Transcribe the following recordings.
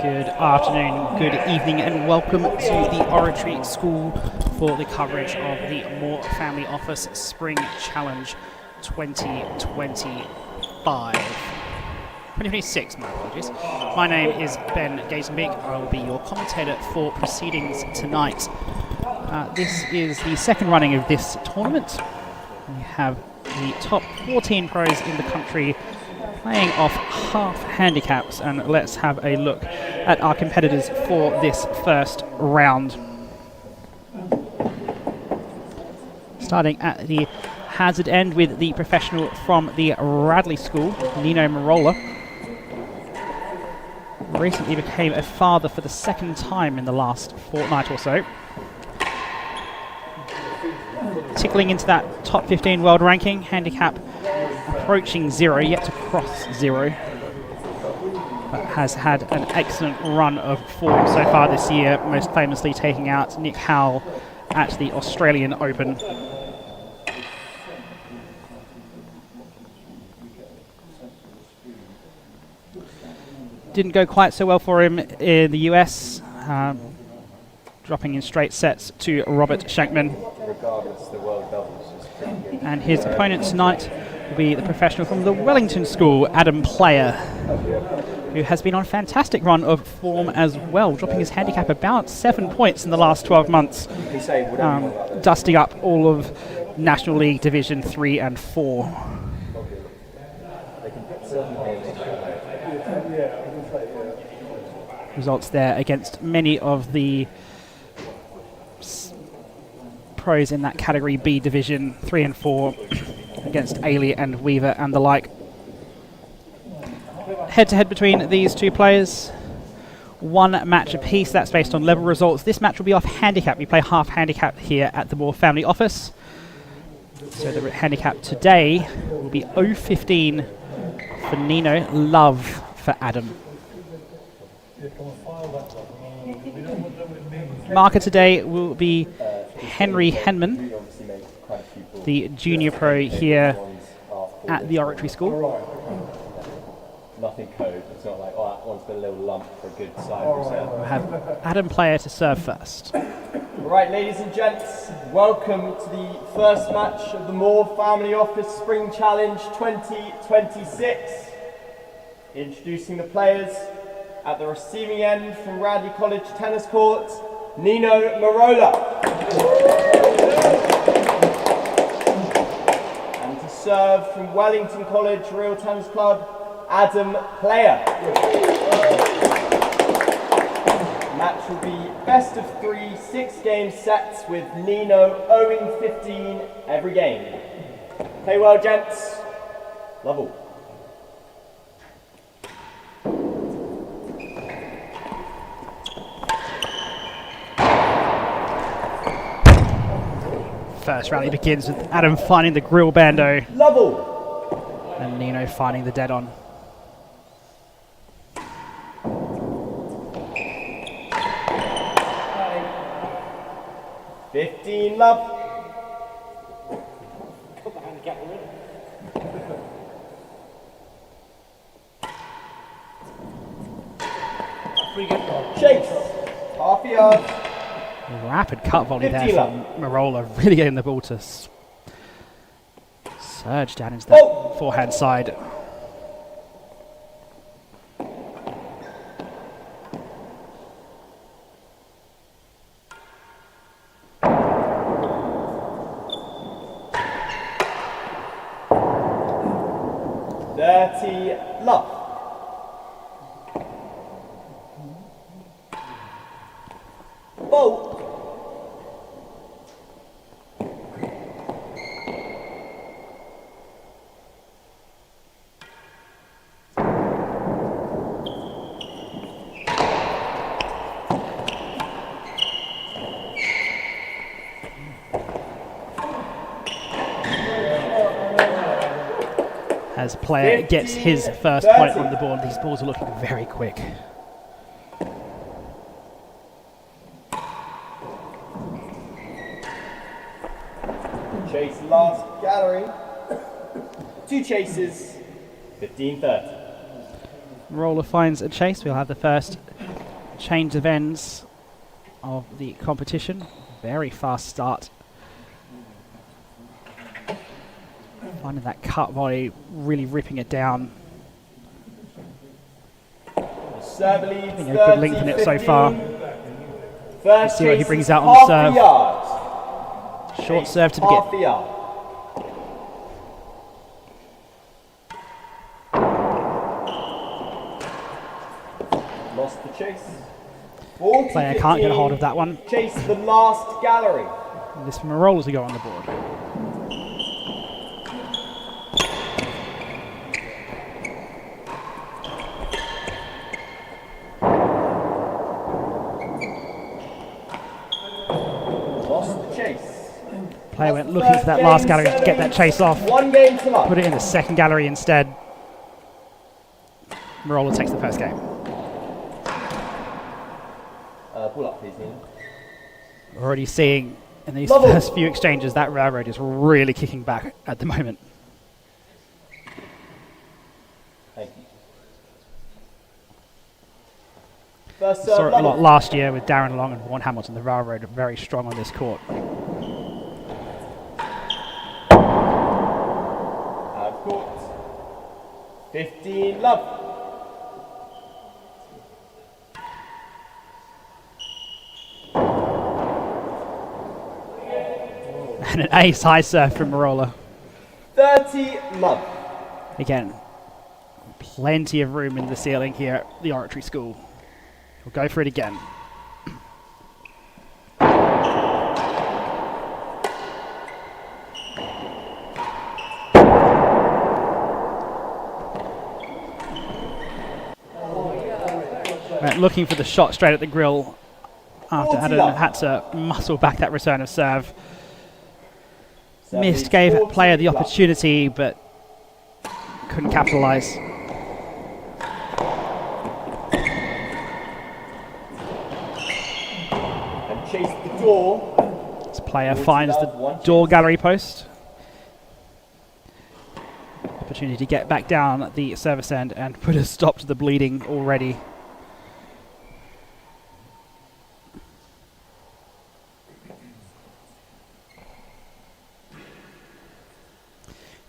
Good afternoon, good evening, and welcome to the Oratory School for the coverage of the Moore Family Office Spring Challenge 2026, my apologies. My name is Ben Gazenbeek. I will be your commentator for proceedings tonight. This is the second running of this tournament. We have the top 14 pros in the country playing off half-handicaps, and let's have a look at our competitors for this first round. Starting at the hazard end with the professional from the Oratory School, Nino Merola. Recently became a father for the second time in the last fortnight or so. Tickling into that top 15 world ranking, handicap approaching 0, yet to cross 0, but has had an excellent run of form so far this year, most famously taking out Nick Howell at the Australian Open. Didn't go quite so well for him in the US, dropping in straight sets to Robert Shankman. And his opponent tonight will be the professional from the Wellington School, Adam Player, who has been on a fantastic run of form as well, dropping his handicap about 7 points in the last 12 months, dusting up all of National League Division 3 and 4. Results there against many of the pros in that Category B Division 3 and 4 against Ailey and Weaver and the like. Head-to-head between these two players. One match apiece, that's based on level results. This match will be off handicap. We play half handicap here at the Moore Family Office. So the handicap today will be 0-15 for Nino, love for Adam. Marker today will be Henry Henman, the junior pro here at the Oratory School. Nothing code. It's not like, oh, that one's been a little lump for a good side reserve. We'll have Adam Player to serve first. Right, ladies and gents, welcome to the first match of the Moore Family Office Spring Challenge 2026. Introducing the players at the receiving end from Radley College Tennis Court, Nino Merola. And to serve from Wellington College Real Tennis Club, Adam Player. Match will be best of 3, 6-game sets with Nino owing 15 every game. Play well, gents. Love all. First rally begins with Adam finding the grill bando. Level. And Nino finding the dead on. $15 love. Pretty good. Chase. Half a yard. Rapid cut volley there from Merola, really getting the ball to surge down into that forehand side. Dirty love. Bolt. As Player gets his first point on the board, these balls are looking very quick. Chase last gallery. 2 chases. 15-30. Merola finds a chase. We'll have the first change of ends of the competition. Very fast start. Finding that cut volley, really ripping it down. Serve leads A good length in it so far. First see what he chase brings is out on the half serve. yard. Short serve to Half begin. the yard. Lost the chase. Player can't get a hold of that one. Chase the last gallery. And this Merola to go on the board. Lost the chase. Player went looking for that last gallery to get that chase off. 1 game to love. Put it in the second gallery instead. Merola takes the first game. Pull up, please, Nino. We're already seeing in these Level. first few exchanges that railroad is really kicking back at the moment. Thank you. First Saw serve, it a lot level. last year with Darren Long and Vaughan Hamilton. The railroad are very strong on this court. Out of court. 15 love. And an ace high serve from Merola. 30 love. Again, plenty of room in the ceiling here at the Oratory School. We'll go for it again. Looking for the shot straight at the grill after 40 Adam love. had to muscle back that return of serve. Serve Missed, leads gave 40 player the love. opportunity, but couldn't capitalise. And chase the door. This player 40 finds the love, 1 door chase. gallery post. Opportunity to get back down the service end and put a stop to the bleeding already.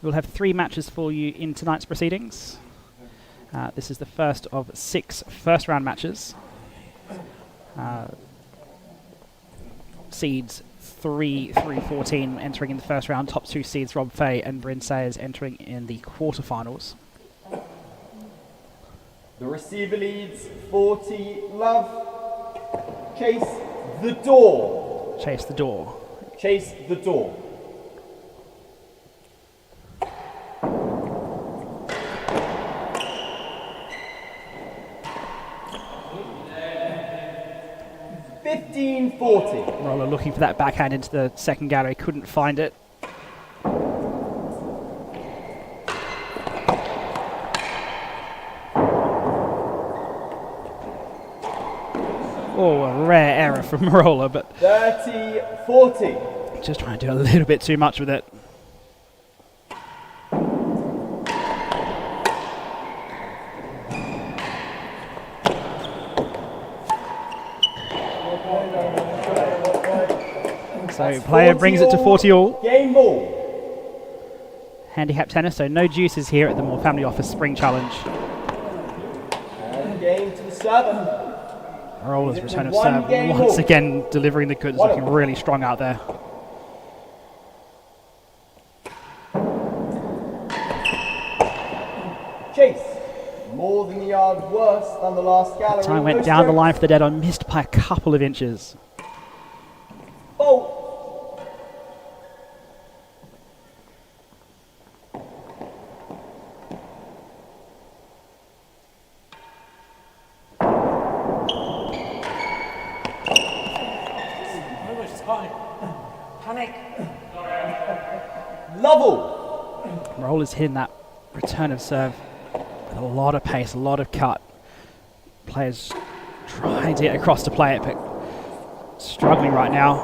We'll have 3 matches for you in tonight's proceedings. This is the first of 6 first-round matches. Seeds 3 through 14 entering in the first round. Top 2 seeds Rob Fay and Bryn Sayers entering in the quarterfinals. The receiver leads 40 love. Chase the door. Chase the door. Chase the door. Roller looking for that backhand into the second gallery, couldn't find it. Oh, a rare error from Merola, but 30-40. just trying to do a little bit too much with it. So player brings it to 40 all. Game ball. Handicap tennis, so no juices here at the Moore Family Office Spring Challenge. And game to the server. Merola's return of One serve game once all. again delivering the goods, looking really strong out there. Chase. More than the yard, worse than the last gallery. Time went No down the strokes. line for the dead on, missed by a couple of inches. Bolt. Panic. Level. Merola's hitting that return of serve with a lot of pace, a lot of cut. Players trying to get across to play it, but struggling right now.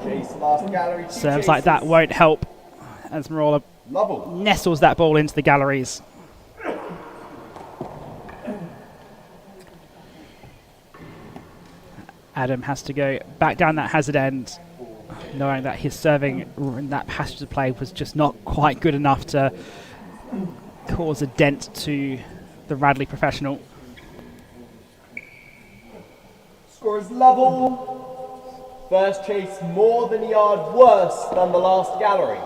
Chase last gallery. Two Serves like that chases. won't help as Merola Level. nestles that ball into the galleries. Adam has to go back down that hazard end, knowing that his serving in that passage of play was just not quite good enough to cause a dent to the Radley professional. Score is level. First chase more than a yard worse than the last gallery.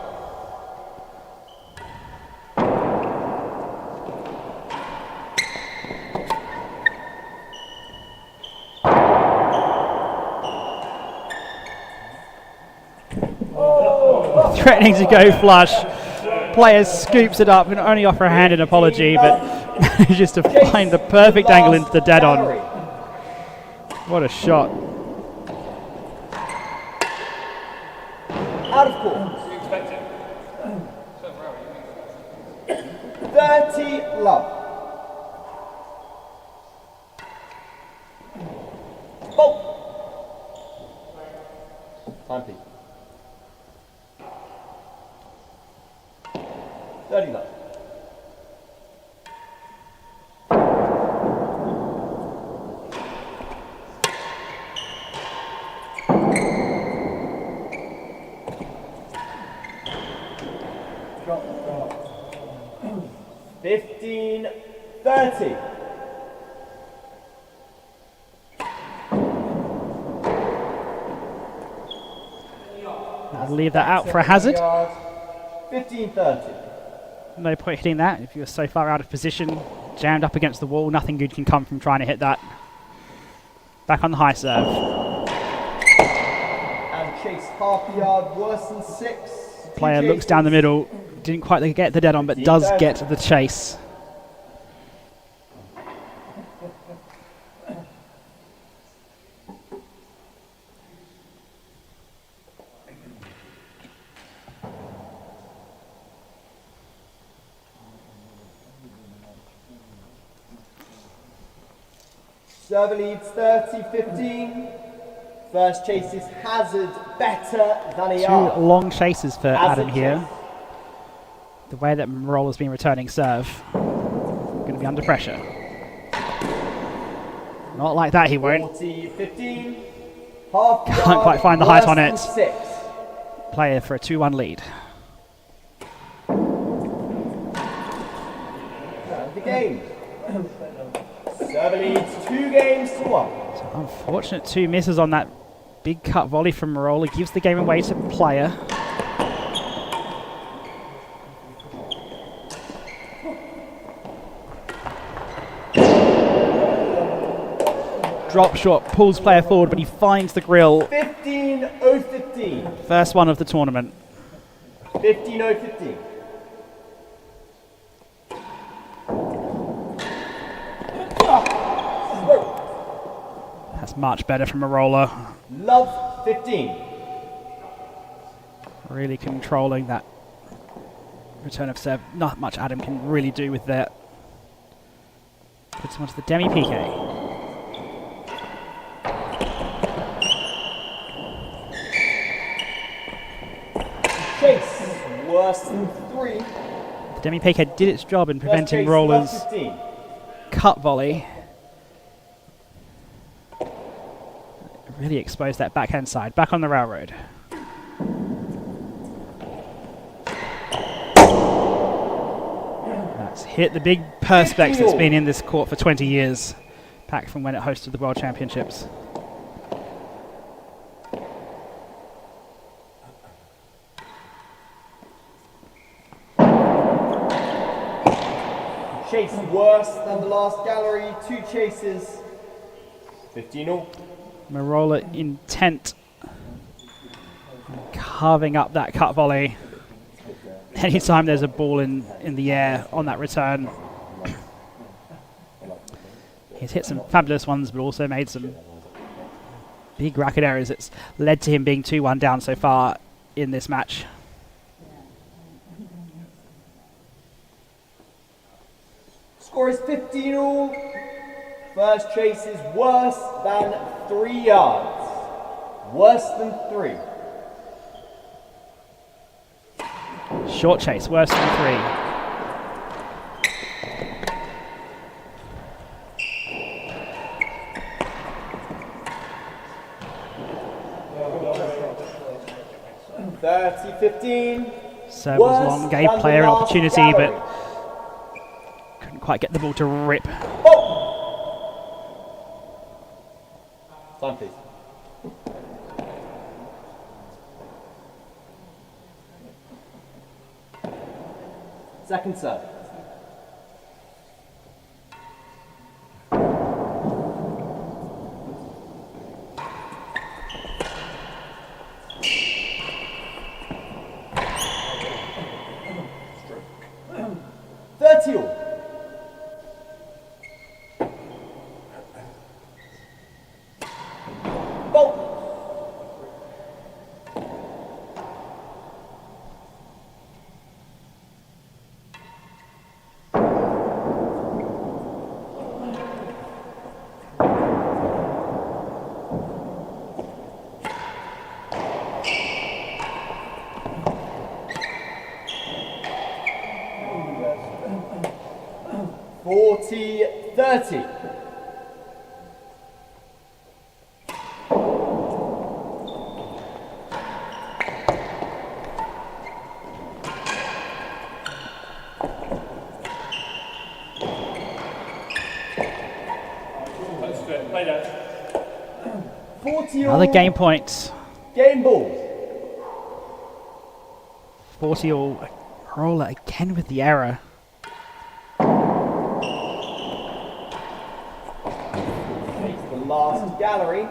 Threatening to go flush. Player scoops it up and only offer a handed apology, but manages to find the perfect angle into the dead on. What a shot. Out of court. 30 love. Bolt. Time, please. 30 love. Drop. 15-30. I'll leave that out for a hazard. 15-30. No point hitting that if you're so far out of position, jammed up against the wall. Nothing good can come from trying to hit that. Back on the high serve. And chase half a yard worse than 6. Player looks down the middle. Didn't quite get the dead on, but does get the chase. Server leads 30-15. First chase is hazard better than a yard. Two long chases for Hazard Adam here. chase. The way that Merola's been returning serve. Going to be under pressure. Not like that, he won't. 40-15. Half Can't yard quite find the height on worse it. than 6. Player for a 2-1 lead. And the game. Server leads 2 games to 1. So unfortunate 2 misses on that big cut volley from Merola. Gives the game away to player. Drop shot, pulls player forward, but he finds the grill. 15-0-15. First one of the tournament. 15-0-15. That's much better from Merola. Love 15. Really controlling that return of serve. Not much Adam can really do with that. Puts him onto the demi-PK. Chase worse than 3. The demi-PK did its job in preventing First chase, love Merola's 15. cut volley. Really exposed that backhand side. Back on the railroad. That's hit the big perspex that's been in this court for 20 years. Back from when it hosted the World Championships. Chase worse than the last gallery. 2 chases. 15-all. Merola intent on carving up that cut volley. Anytime there's a ball in the air on that return. He's hit some fabulous ones, but also made some big racket errors. It's led to him being 2-1 down so far in this match. Score is 15-all. First chase is worse than 3 yards. Worse than 3. Short chase, worse than 3. 30-15. Serve was long, gave player an opportunity, but couldn't quite get the ball to rip. Time, please. Second serve. All. Ball. 40-30. Another game point. Game ball. 40 all. Merola again with the error. The last gallery.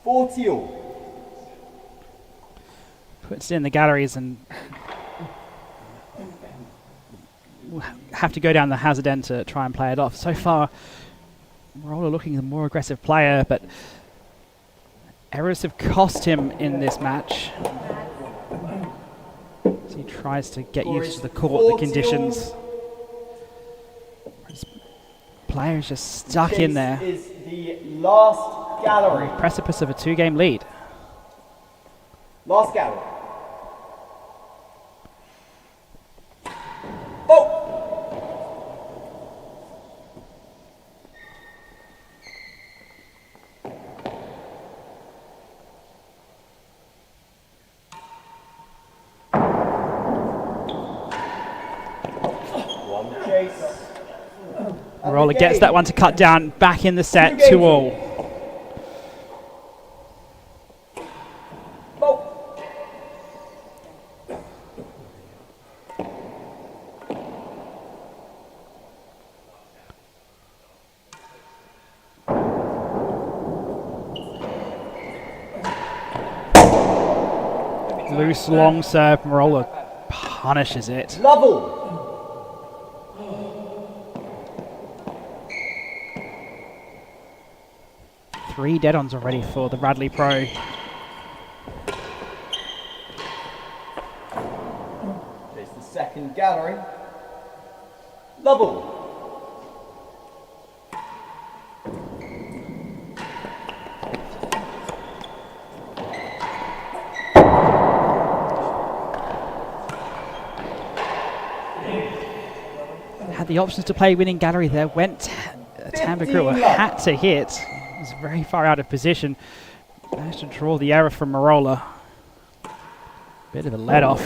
40 all. Puts it in the galleries and have to go down the hazard end to try and play it off. So far, Merola looking the more aggressive player, but errors have cost him in this match. As he tries to get used to the court, the conditions. His player is just stuck in there. This is the last gallery. On the precipice of a 2-game lead. Last gallery. Oh! One chase. Merola gets that one to cut down, back in the set, 2 all. Loose long serve, Merola punishes it. Level. Three dead-ons already for the Radley Pro. There's the second gallery. Level. Had the options to play winning gallery there, went Tambakua, had to hit. Was very far out of position. Managed to draw the error from Merola. Bit of a let off.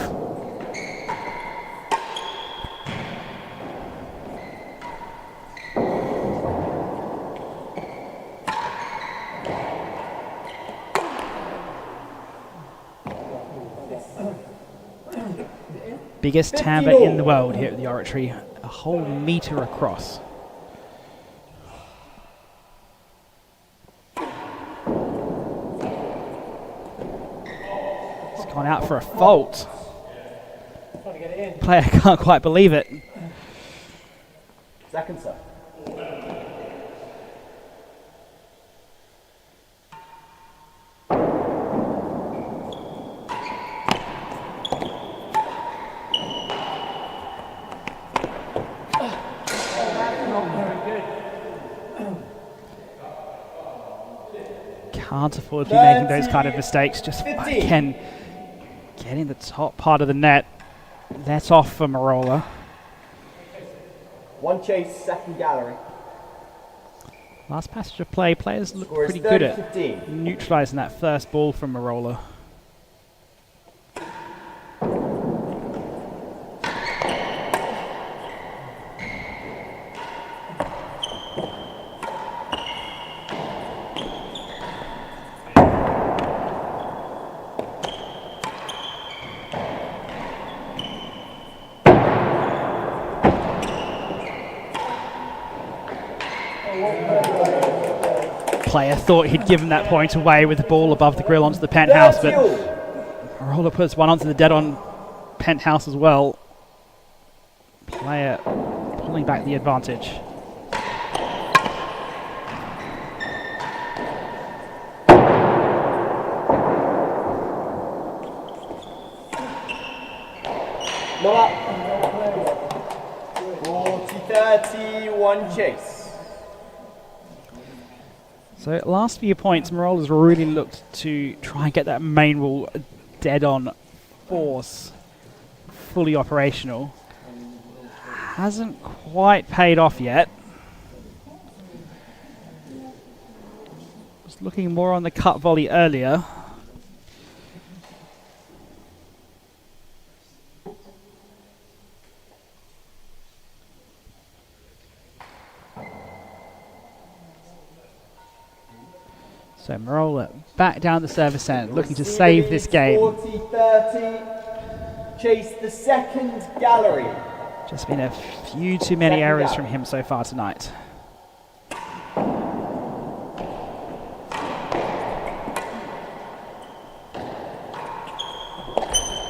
Biggest tamba in the world here at the Oratory, a whole metre across. It's gone out for a fault. Player can't quite believe it. Second serve. Can't afford to be making those kind of mistakes. Just again, getting the top part of the net. Let off for Merola. One chase, second gallery. Last passage of play, players look Score is pretty good 30-15. at neutralising that first ball from Merola. Player thought he'd given that point away with the ball above the grill onto the penthouse, but Merola puts one onto the dead-on penthouse as well. Player pulling back the advantage. Not up. 40-30, one chase. So last few points, Merola's really looked to try and get that main rule dead-on force fully operational. Hasn't quite paid off yet. Was looking more on the cut volley earlier. So Merola back down the service end, looking to save this game. 40-30, chase the second gallery. Just been a few too many errors from him so far tonight.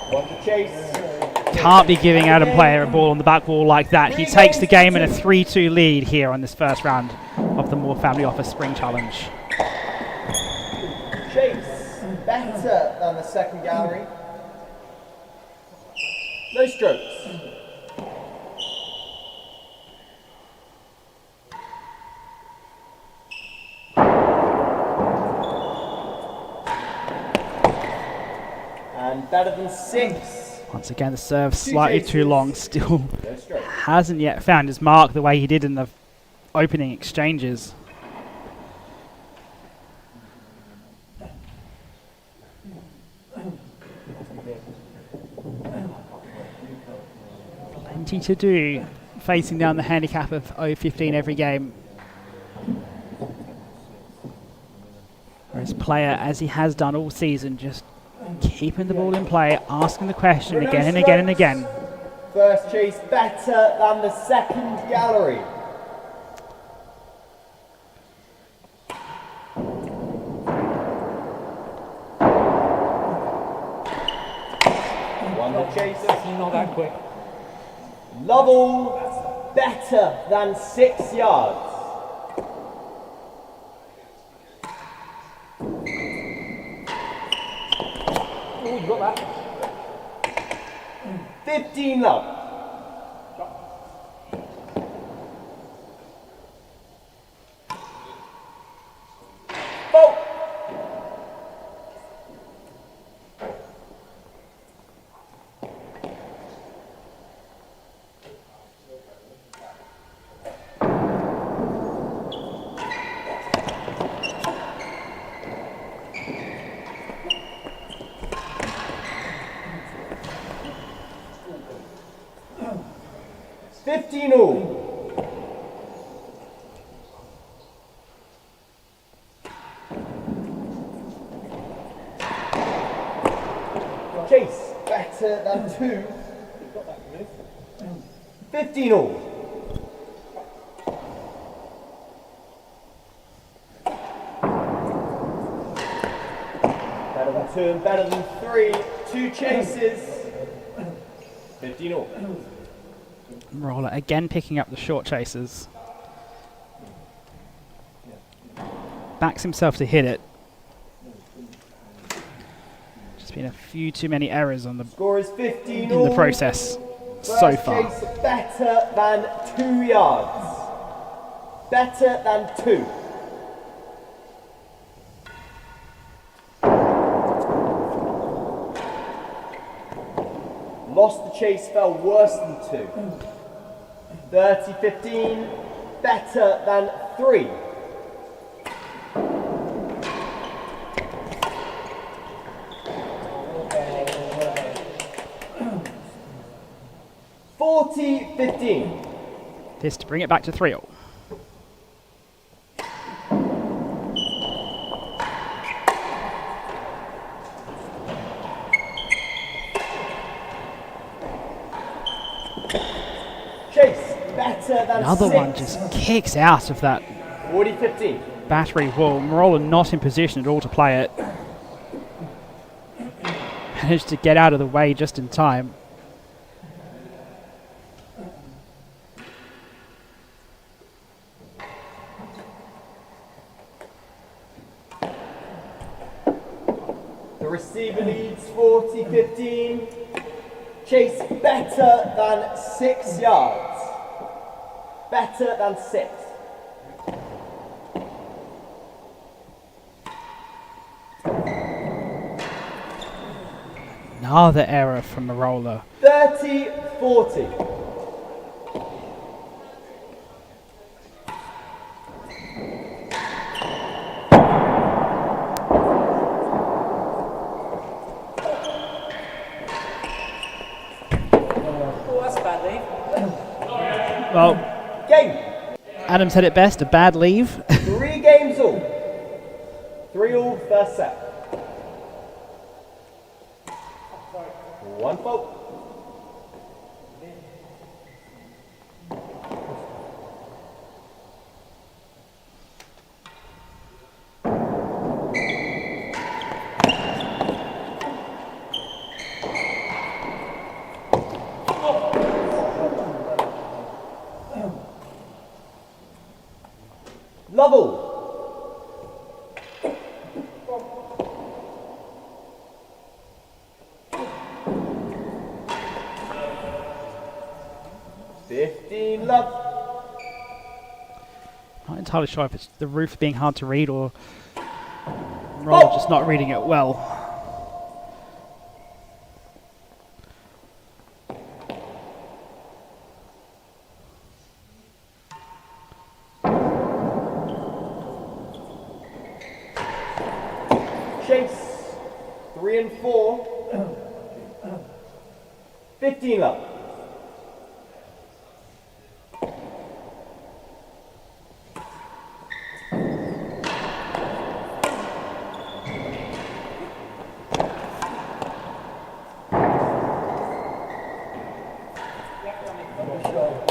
One to chase. Can't be giving Adam Player a ball on the back wall like that. He takes the game in a 3-2 lead here on this first round of the Moore Family Office Spring Challenge. Chase, better than the second gallery. No strokes. And better than 6. Once again, the serve slightly too long. Still hasn't yet found his mark the way he did in the opening exchanges. Plenty to do, facing down the handicap of 0-15 every game. Whereas Player, as he has done all season, just keeping the ball in play, asking the question again and again and again. First chase better than the second gallery. One to chase. Not that quick. Lovell better than 6 yards. Oh, you got that. 15 love. Bolt. All. Chase better than 2. 15 all. Better than 2 and better than 3. 2 chases. 15 all. Merola again picking up the short chases. Backs himself to hit it. Just been a few too many errors on the Score is 15 in the process so far. Chase better than 2 yards. Better than 2. Lost the chase, fell worse than 2. 30-15, better than 3. 40-15. This to bring it back to 3-all. Chase, better than Another 6. one just kicks out of that 40-15. battery wall. Merola not in position at all to play it. Managed to get out of the way just in time. The receiver leads 40-15. Chase better than 6 yards. Better than 6. Another error from Merola. 30-40. Oh, that's a bad lead. Well, Game. Adam said it best, a bad leave. 3 games all. 3-all first set. 1 fault. Level. Love. Not entirely sure if it's the roof being hard to read or Merola just not reading it well. Chase. 3 and 4. 15 love.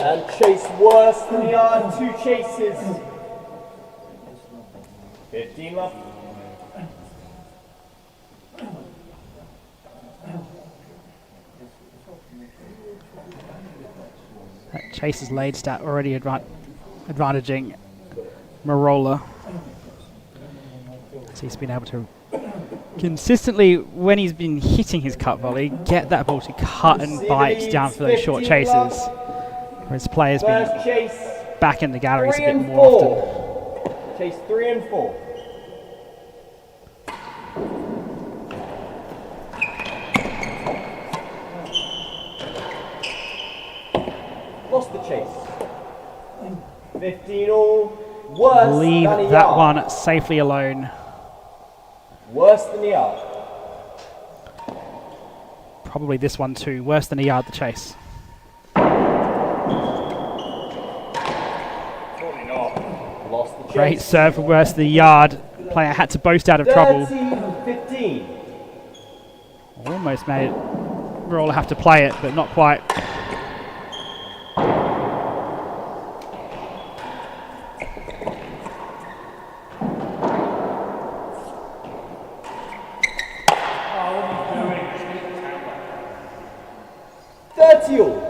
And Chase worse than the yard, 2 chases. 15 left. That Chase's laid stat already advantaging Merola. So he's been able to consistently, when he's been hitting his cut volley, get that ball to cut and bite down for those short chases. Whereas players been back in the galleries a bit more often. Chase 3 and 4. Lost the chase. 15 all. Worse Leave than a that yard. one safely alone. Worse than a yard. Probably this one too. Worse than a yard, the chase. Lost the chase. Great serve for worse than a yard. Player had to boast out of trouble. 13-15. Almost made it. Merola have to play it, but not quite. All.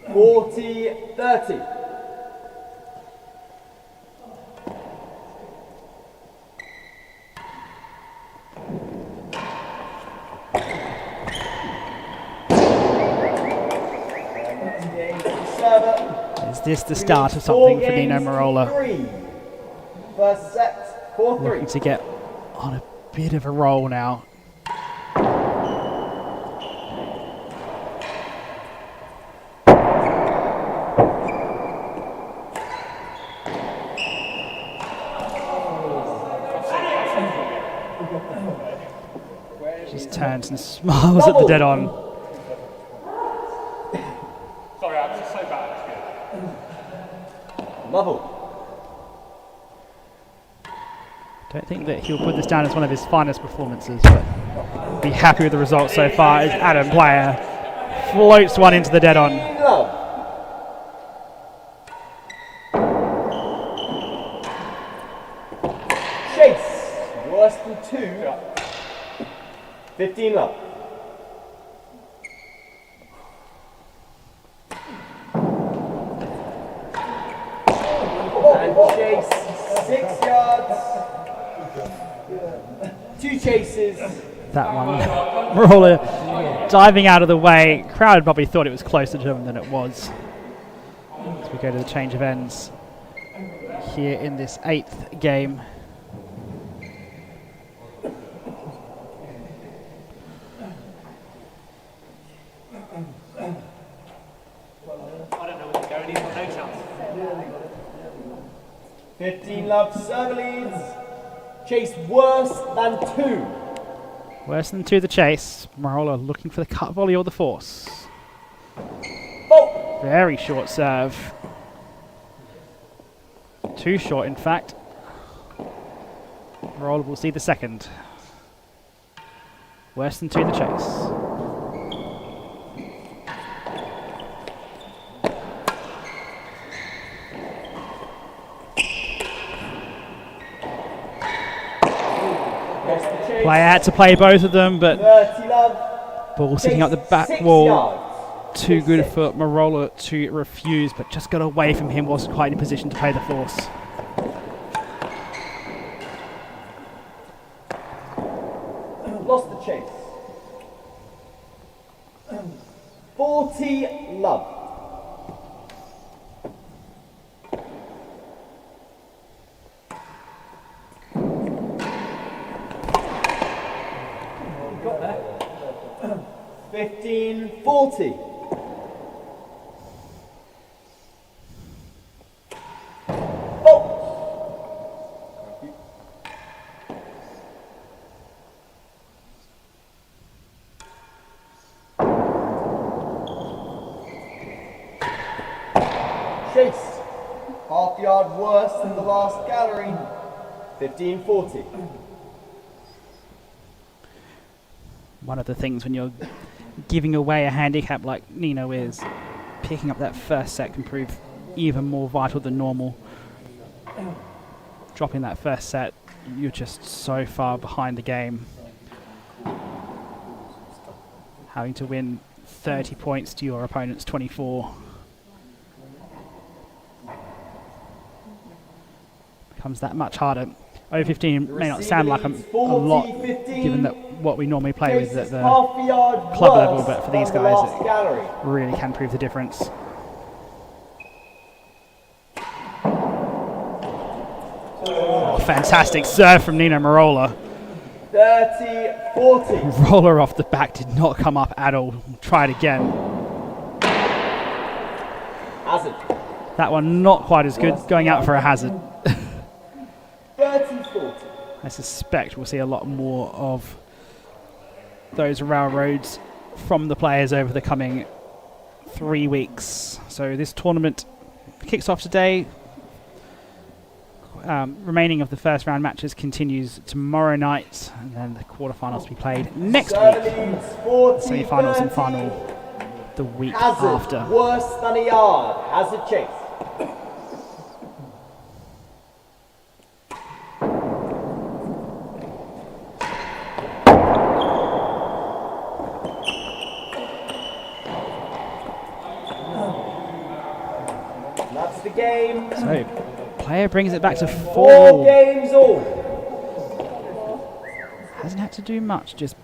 40-30. Is this the start of something for Nino Merola? First set, 4-3. Looking to get on a bit of a roll now. turns and smiles at the dead on. Sorry, I'm just so bad. Level. Don't think that he'll put this down as one of his finest performances, but be happy with the result so far as Adam Player floats one into the dead on. Love. Chase. Worse than 2. 15 love. And chase 6 yards. 2 chases. That one. Merola diving out of the way. Crowd probably thought it was closer to him than it was. As we go to the change of ends here in this 8th game. I don't know where to go, and he's got no chance. 15 love to server leads. Chase worse than 2. Worse than 2 the chase. Merola looking for the cut volley or the force. Oh. Very short serve. Too short, in fact. Merola will see the second. Worse than 2 the chase. Player had to play both of them, but 30 love. ball sitting up the back 6 wall. yards. Too good for Merola to refuse, but just got away from him, wasn't quite in position to play the force. Lost the chase. 40 love. Got there. 15-40. Oh. Chase. Half yard worse than the last gallery. 15-40. One of the things when you're giving away a handicap like Nino is, picking up that first set can prove even more vital than normal. Dropping that first set, you're just so far behind the game. Having to win 30 points to your opponent's 24. Becomes that much harder. Over 15 may not sound like a lot, given that what we normally play with at the club level, but for these guys it really can prove the difference. Oh, fantastic serve from Nino Merola. 30-40. Roller off the back did not come up at all. Try it again. Hazard. That one not quite as good, going out for a hazard. 30-40. I suspect we'll see a lot more of those railroads from the players over the coming 3 weeks. So this tournament kicks off today. Remaining of the first round matches continues tomorrow night, and then the quarterfinals to be played next week. Semi-finals and final the week Hazard, after. worse than a yard. Hazard chase. That's the game. So, player brings it back to 4 4. games all. Hasn't had to do much, just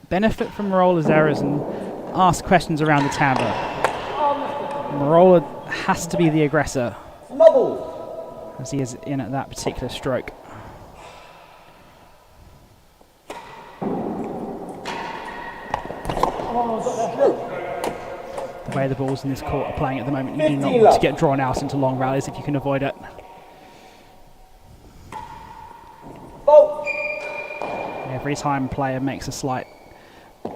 benefit from Merola's errors and ask questions around the timbre. Merola has to be the aggressor, Mubble. as he is in at that particular stroke. The way the balls in this court are playing at the moment, you do not want to get drawn out into long rallies if you can avoid it. Bolt. Every time player makes a slight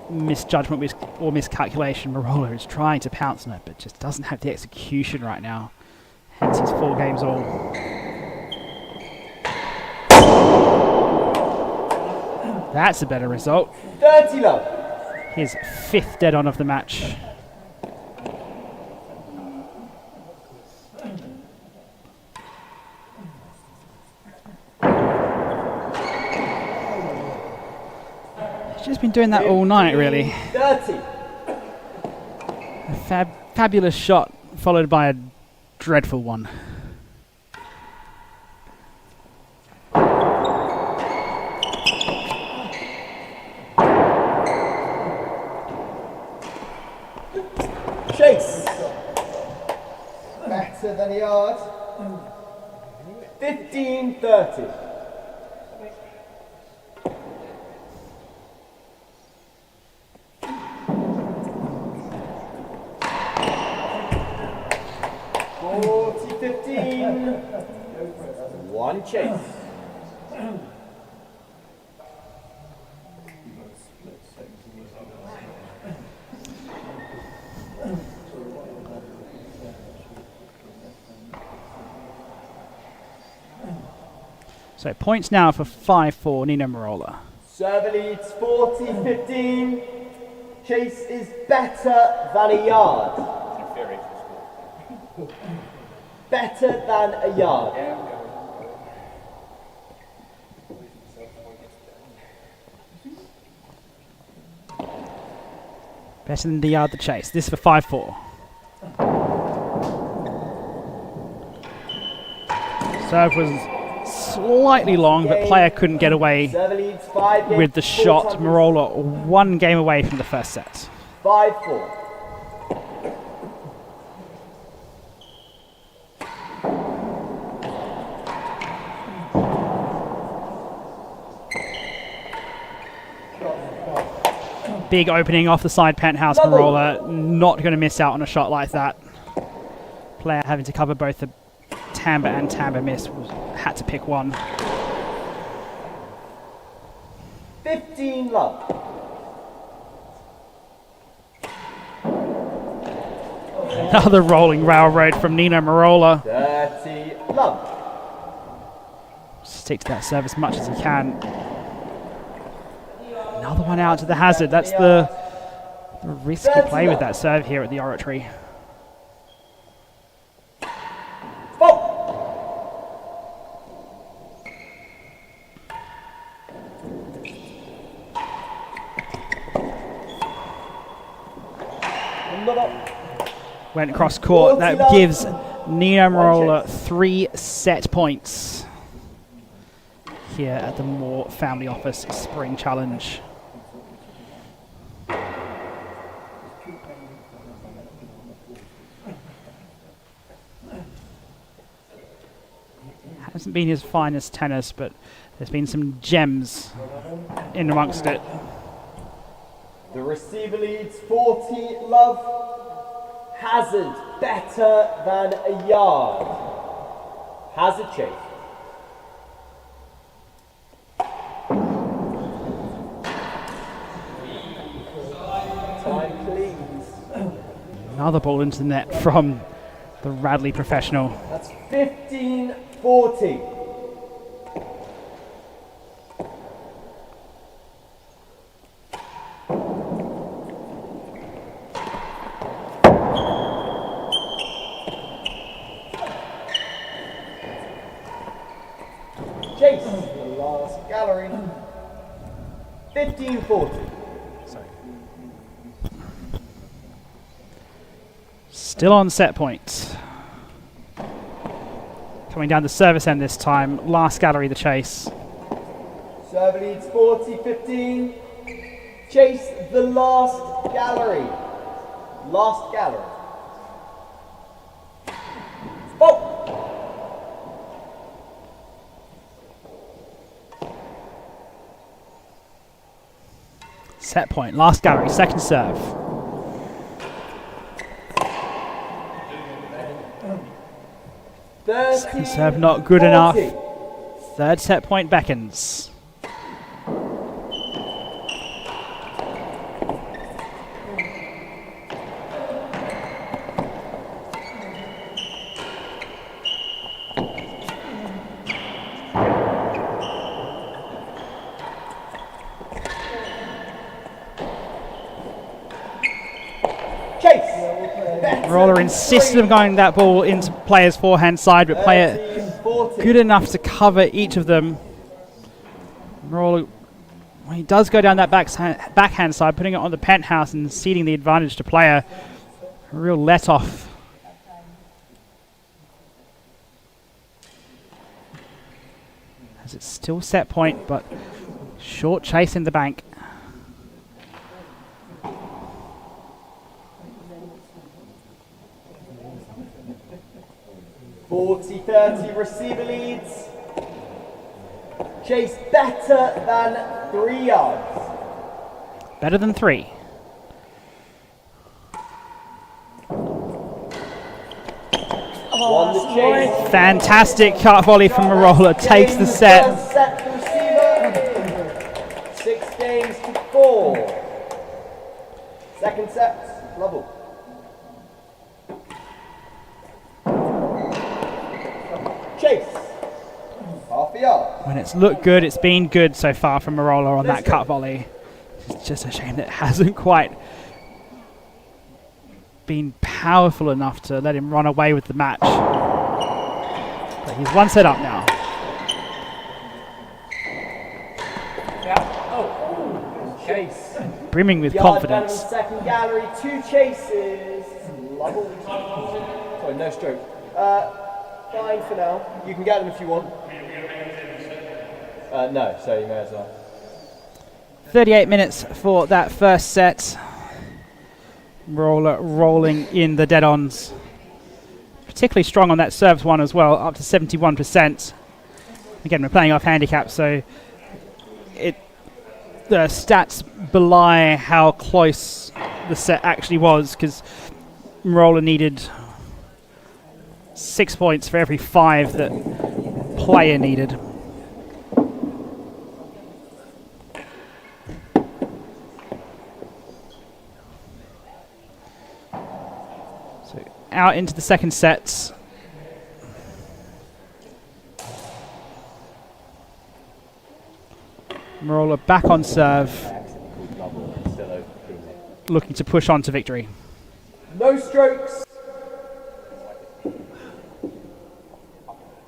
misjudgment or miscalculation. Merola is trying to pounce on it, but just doesn't have the execution right now. Hence his 4 games all. That's a better result. 30 love. His 5th dead on of the match. Just been doing that all night, really. 30. A fabulous shot, followed by a dreadful one. Chase. Better than a yard. 15-30. One chase. So points now for 5-4 Nino Merola. Server leads 40-15. Chase is better than a yard. Better than a yard. Better than the yard the chase. This for 5-4. Serve was slightly long, but player couldn't get away with the shot. Merola 1 game away from the first set. 5-4. Big opening off the side penthouse. Merola not going to miss out on a shot like that. Player having to cover both the timbre and timbre miss. Had to pick one. 15 love. Another rolling railroad from Nino Merola. 30 love. Stick to that serve as much as he can. Another one out to the hazard. That's the risky play with that serve here at the Oratory. Went across court. That gives Nino Merola 3 set points here at the Moore Family Office Spring Challenge. Hasn't been his finest tennis, but there's been some gems in amongst it. The receiver leads 40 love. Hazard better than a yard. Hazard chase. Time please. Another ball into the net from the Radley professional. That's 15-40. Chase, the last gallery. 15-40. Still on set point. Coming down the service end this time. Last gallery the chase. Server leads 40-15. Chase, the last gallery. Last gallery. Oh! Set point, last gallery, second serve. Second serve not good enough. Third set point beckons. Merola insisted on going that ball into player's forehand side, but player 13-14. good enough to cover each of them. Merola, well, he does go down that backhand side, putting it on the penthouse and ceding the advantage to player. A real let-off. As it's still set point, but short chase in the bank. (40-30) receiver leads. Chase better than 3 yards. Better than 3. Won the chase. Fantastic cut volley from Merola. Takes the set. First set for receiver. 6 games to 4. Second set, level. Chase. Half a yard. When it's looked good, it's been good so far from Merola on that cut volley. It's just a shame that it hasn't quite been powerful enough to let him run away with the match. But he's 1 set up now. Yeah. Oh. Chase. Brimming with Yard confidence. down in the second gallery. 2 chases. Level. Sorry, no stroke. Fine for now. You can get them if you want. No, so you may as well. 38 minutes for that first set. Merola rolling in the dead-ons. Particularly strong on that serves one as well, up to 71%. Again, we're playing off handicap, so the stats belie how close the set actually was, because Merola needed 6 points for every 5 that player needed. So out into the second set. Merola back on serve, looking to push on to victory. No strokes.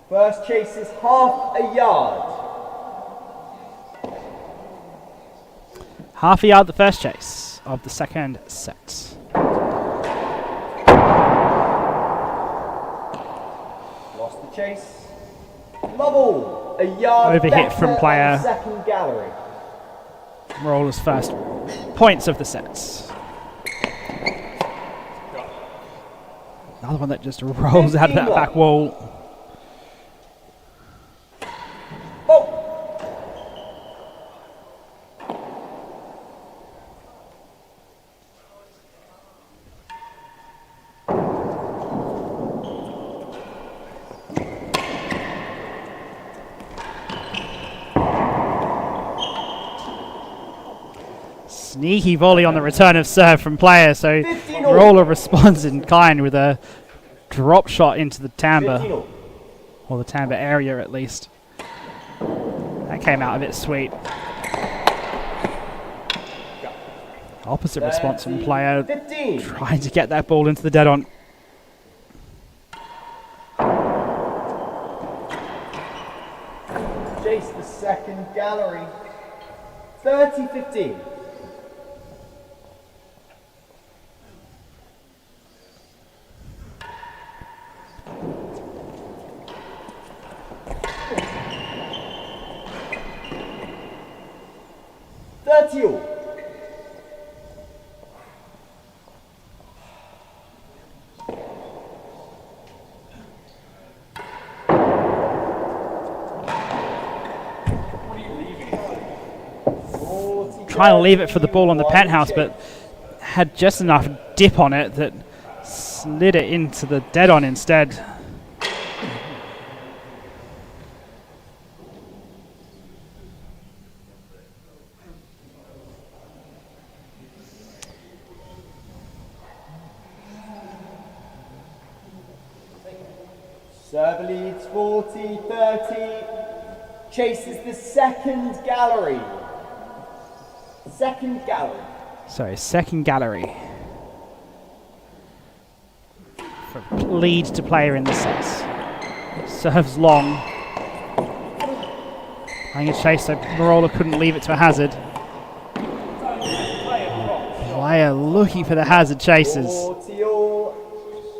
First chase is half a yard. Half a yard the first chase of the second set. Lost the chase. Level. A yard Overhit better from than player. the second gallery. Merola's first points of the sets. Another one that just rolls out of that back wall. Oh. Sneaky volley on the return of serve from player, so 15 all. Merola responds in kind with a drop shot into the timbre, 15 all. or the timbre area at least. That came out a bit sweet. Opposite response from player, 15. trying to get that ball into the dead-on. Chase the second gallery. 30-15. All. Trying to leave it for the ball on the penthouse, but had just enough dip on it that slid it into the dead-on instead. Server leads 40-30. Chases the second gallery. Second gallery. Sorry, second gallery. for lead to player in the sets. Serves long. Playing a chase, so Merola couldn't leave it to a hazard. Player looking for the hazard chases.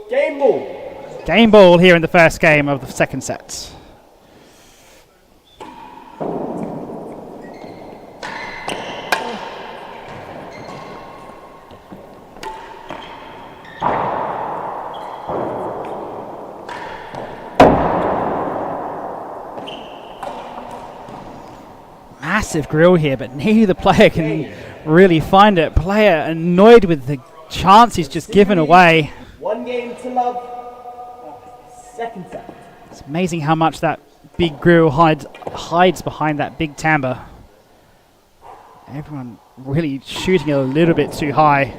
Game ball. Game ball here in the first game of the second set. Massive grill here, but neither player can really find it. Player annoyed with the chance he's just given away. 1 game to love. Second set. It's amazing how much that big grill hides behind that big timbre. Everyone really shooting a little bit too high.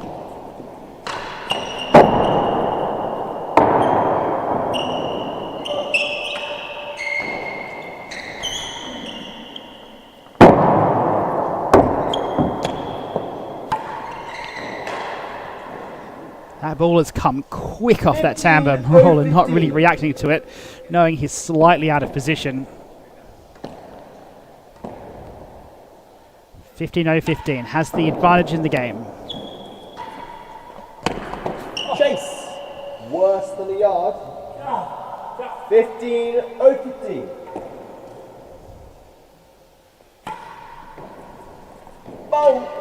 That ball has come quick off that timbre. Merola not really reacting to it, knowing he's slightly out of position. 15-0-15 has the advantage in the game. Chase. Worse than a yard. 15-0-15. Bowl.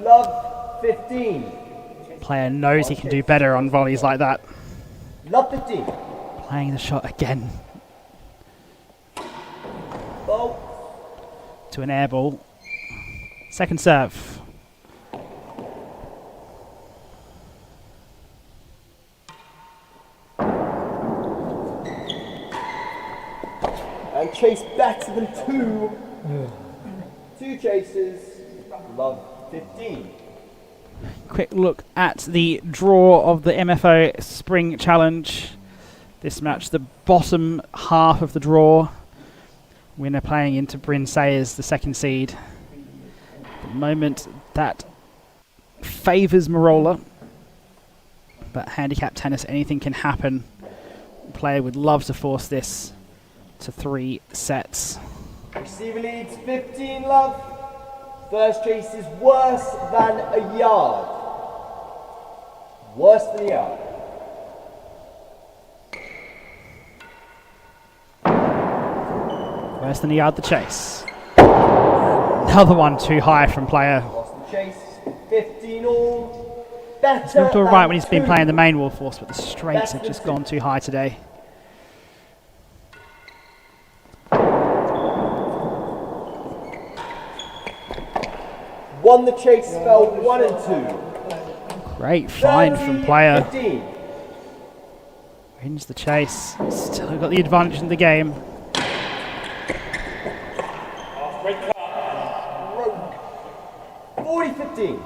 Love 15. Player knows he can do better on volleys like that. Love 15. Playing the shot again Bowl. to an air ball. Second serve. And chase better than 2. 2 chases. Love 15. Quick look at the draw of the MFO Spring Challenge. This match, the bottom half of the draw. Winner playing into Bryn Sayers, the second seed. The moment that favours Merola. But handicap tennis, anything can happen. The player would love to force this to 3 sets. Receiver leads 15 love. First chase is worse than a yard. Worse than a yard. Worse than a yard, the chase. Another one too high from player. Lost the chase. 15 all. Better. He's looked all right when he's been 2. playing the main wall force, but the straights have just gone too high today. Won the chase, fell 1 and 2. Great find from player. 15. Wins the chase. Still got the advantage in the game. Rogue. 40-15.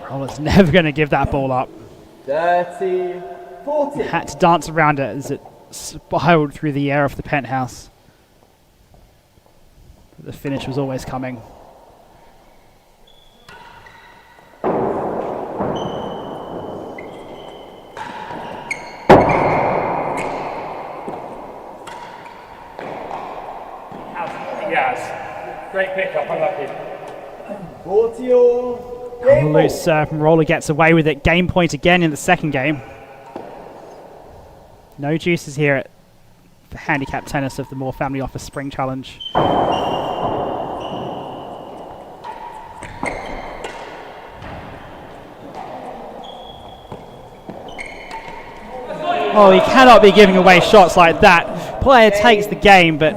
Merola's never going to give that ball up. 30-40. Had to dance around it as it spiraled through the air of the penthouse. But the finish was always coming. Yes. Great pickup, unlucky. 40 all. A loose serve. Merola gets away with it. Game point again in the second game. No juices here at the handicap tennis of the Moore Family Office Spring Challenge. Oh, he cannot be giving away shots like that. Player takes the game, but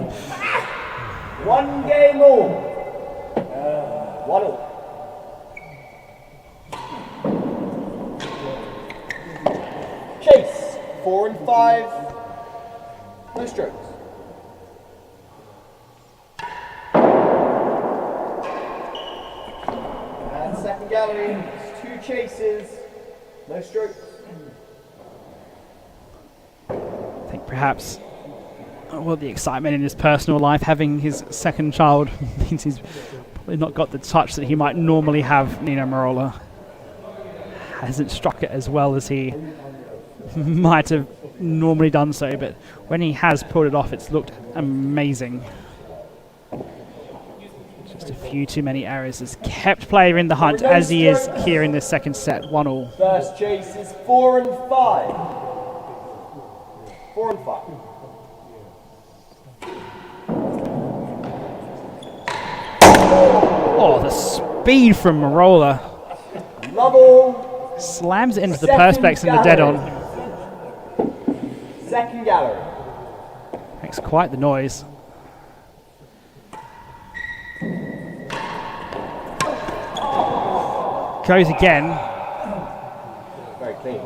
1 game all. 1 all. Chase 4 and 5. No strokes. And second gallery, 2 chases, no strokes. I think perhaps the excitement in his personal life, having his second child, means he's probably not got the touch that he might normally have. Nino Merola hasn't struck it as well as he might have normally done so, but when he has pulled it off, it's looked amazing. Just a few too many errors has kept player in the hunt, as he is here in this second set, 1-1. First chase is 4 and 5. 4 and 5. Oh, the speed from Merola. Level. Slams it into the perspex and the dead on. Second gallery. Makes quite the noise. Goes again. Very clean.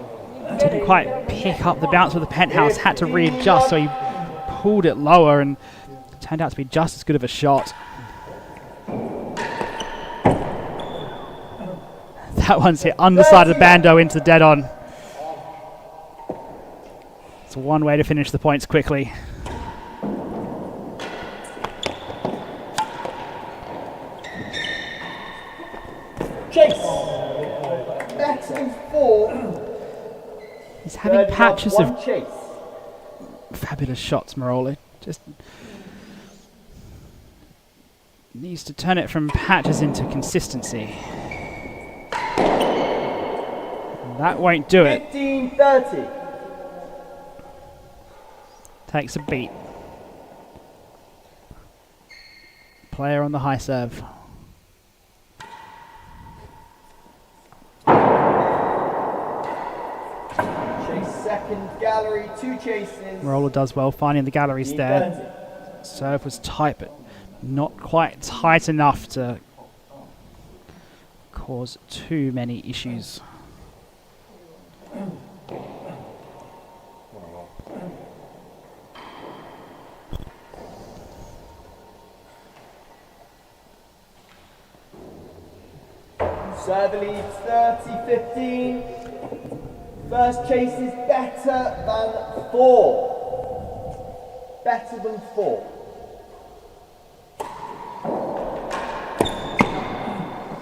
Didn't quite pick up the bounce with the penthouse. Had to readjust, so he pulled it lower and turned out to be just as good of a shot. That one's hit underside of the bando into the dead on. It's one way to finish the points quickly. Chase. Better than 4. He's having patches of chase. fabulous shots, Merola. Just needs to turn it from patches into consistency. That won't do it. 15-30. Takes a beat. Player on the high serve. Chase second gallery, 2 chases. Merola does well finding the galleries there. Serve was tight, but not quite tight enough to cause too many issues. Serve leads 30-15. First chase is better than 4. Better than 4.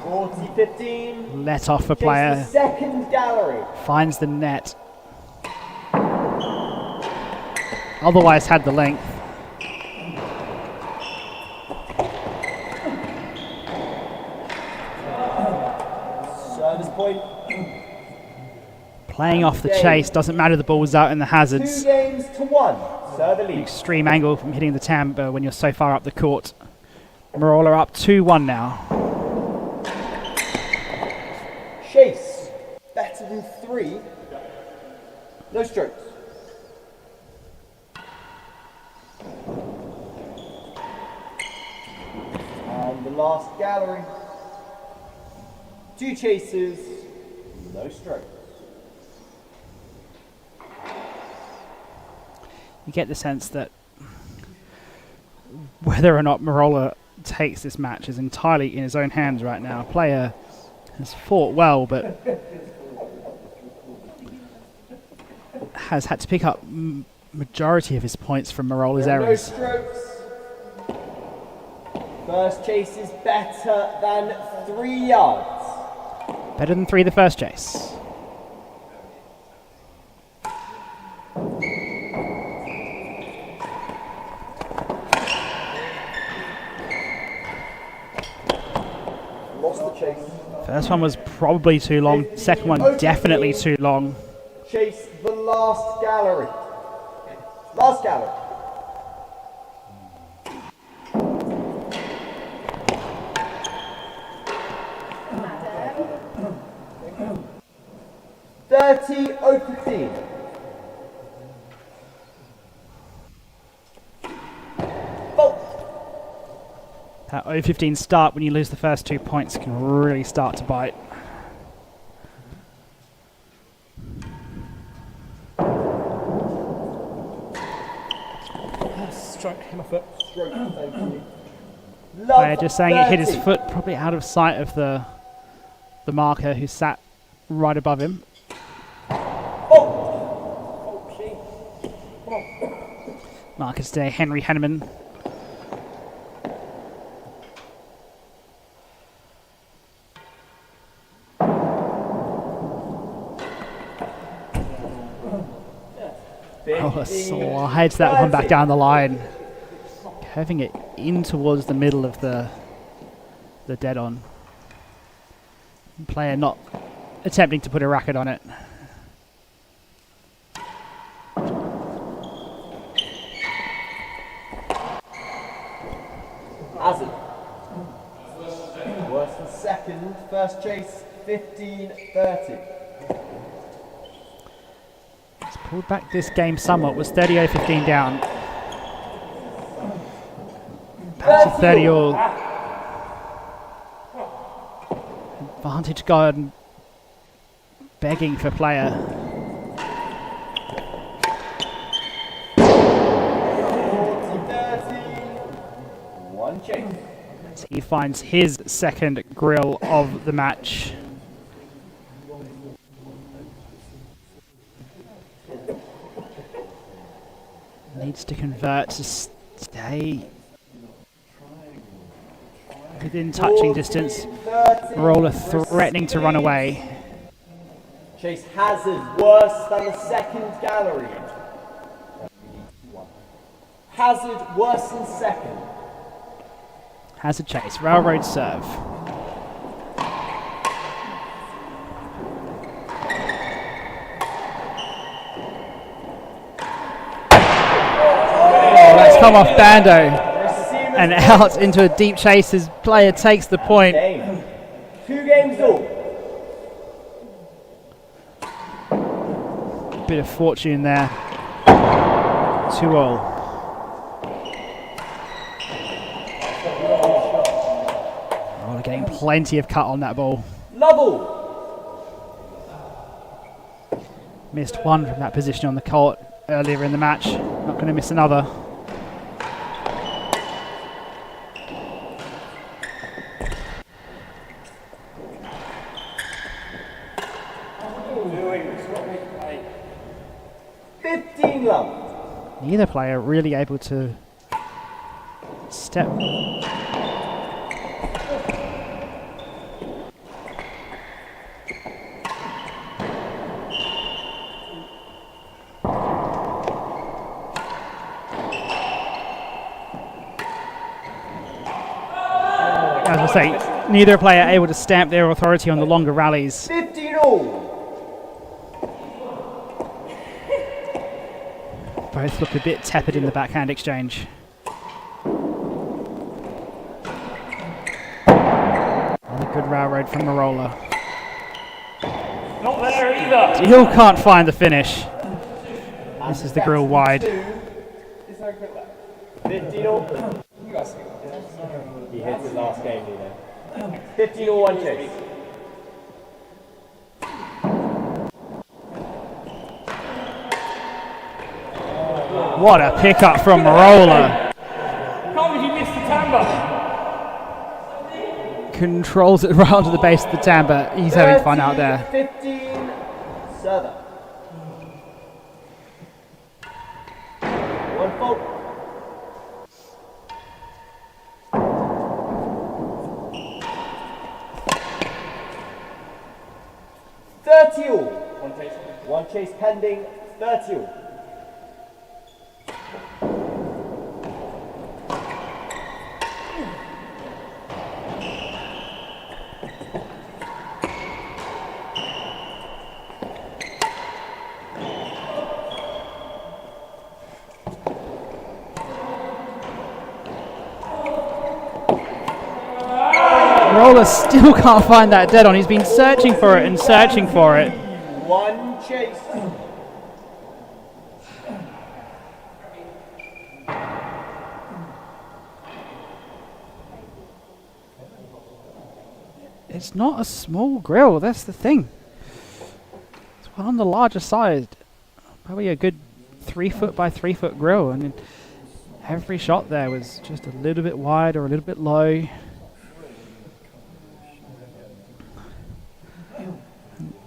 40-15. Let off a player. Chase the second gallery. Finds the net. Otherwise had the length. Service point. Playing off the chase, doesn't matter the ball's out in the 2 hazards. games to 1. Serve the lead. Extreme angle from hitting the tambour when you're so far up the court. Merola up 2-1 now. Chase. Better than 3. No strokes. And the last gallery. 2 chases. No strokes. You get the sense that whether or not Merola takes this match is entirely in his own hands right now. Player has fought well, but has had to pick up majority of his points from Merola's errors. No strokes. First chase is better than 3 yards. Better than 3 the first chase. Lost the chase. First one was probably too long. Second one definitely too long. Chase the last gallery. Last gallery. (30-15). That 0-15 start when you lose the first 2 points can really start to bite. foot. Player just saying it hit his foot, probably out of sight of the marker who sat right above him. Marcus today, Henry Henneman. Oh, slides that one back down the line. Curving it in towards the middle of the dead on. Player not attempting to put a racket on it. Hazard. Worse than second. First chase, 15-30. It's pulled back this game somewhat. Was 30-15 down. Back to 30 all. Advantage guard begging for player. 40-30. One chase. As he finds his second grill of the match. Needs to convert to stay within touching distance. Merola threatening to run away. Chase Hazard worse than the second gallery. Hazard worse than second. Hazard chase, railroad serve. Oh, that's come off Bando. And out into a deep chase as player takes the point. 2 games all. Bit of fortune there. 2 all. Oh, they're getting plenty of cut on that ball. Lovell. Missed one from that position on the court earlier in the match. Not going to miss another. Neither player really able to step. As I say, neither player able to stamp their authority on the longer rallies. 15 all. Both look a bit tepid in the backhand exchange. And a good railroad from Merola. Not there either. Still can't find the finish. This is the grill wide. 15 all. He hits the last game, Nino. 15 all, one chase. What a pickup from Merola. Can't believe you missed the timbre. Controls it right onto the base of the timbre. He's having fun out there. 15, server. 1 fault. All. One chase pending, 30 all. Merola still can't find that dead on. He's been searching for it and searching for it. One chase. It's not a small grill, that's the thing. It's one on the larger side. Probably a good 3 foot by 3 foot grill. And Every shot there was just a little bit wide or a little bit low.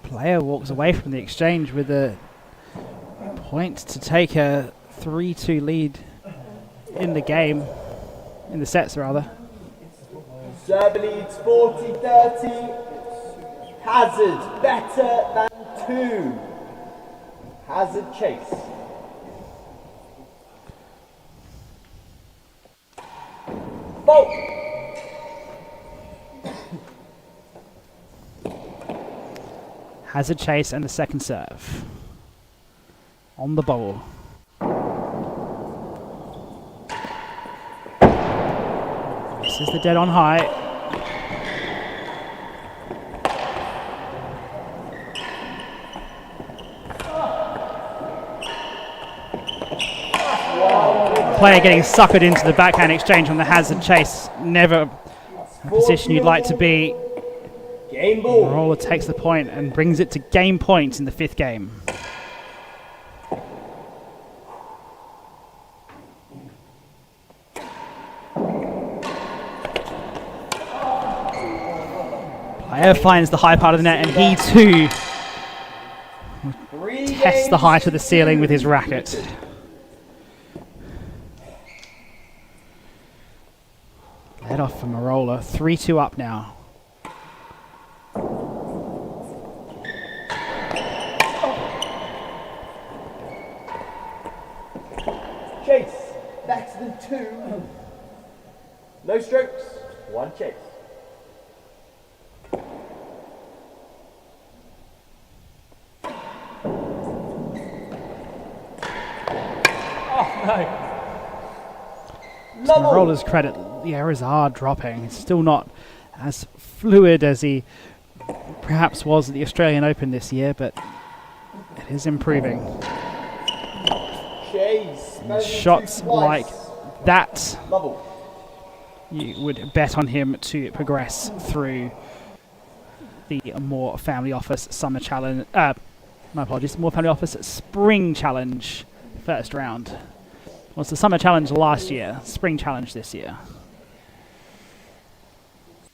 Player walks away from the exchange with a point to take a 3-2 lead in the game, in the sets rather. Server leads 40-30. Hazard better than 2. Hazard chase. Fault. Hazard chase and the second serve. On the ball. This is the dead on high. Player getting suckered into the backhand exchange on the hazard chase. Never a position you'd like to be. Game ball. Merola takes the point and brings it to game point in the 5th game. Player finds the high part of the net and he too tests the height of the ceiling with his racket. Head off for Merola. 3-2 up now. Chase. Better than 2. No strokes. 1 chase. To Merola's credit, the errors are dropping. It's still not as fluid as he perhaps was at the Australian Open this year, but it is improving. Chase. Shots like that, Level. you would bet on him to progress through the More Family Office Summer Challenge. My apologies, More Family Office Spring Challenge first round. Well, it's the Summer Challenge last year, Spring Challenge this year.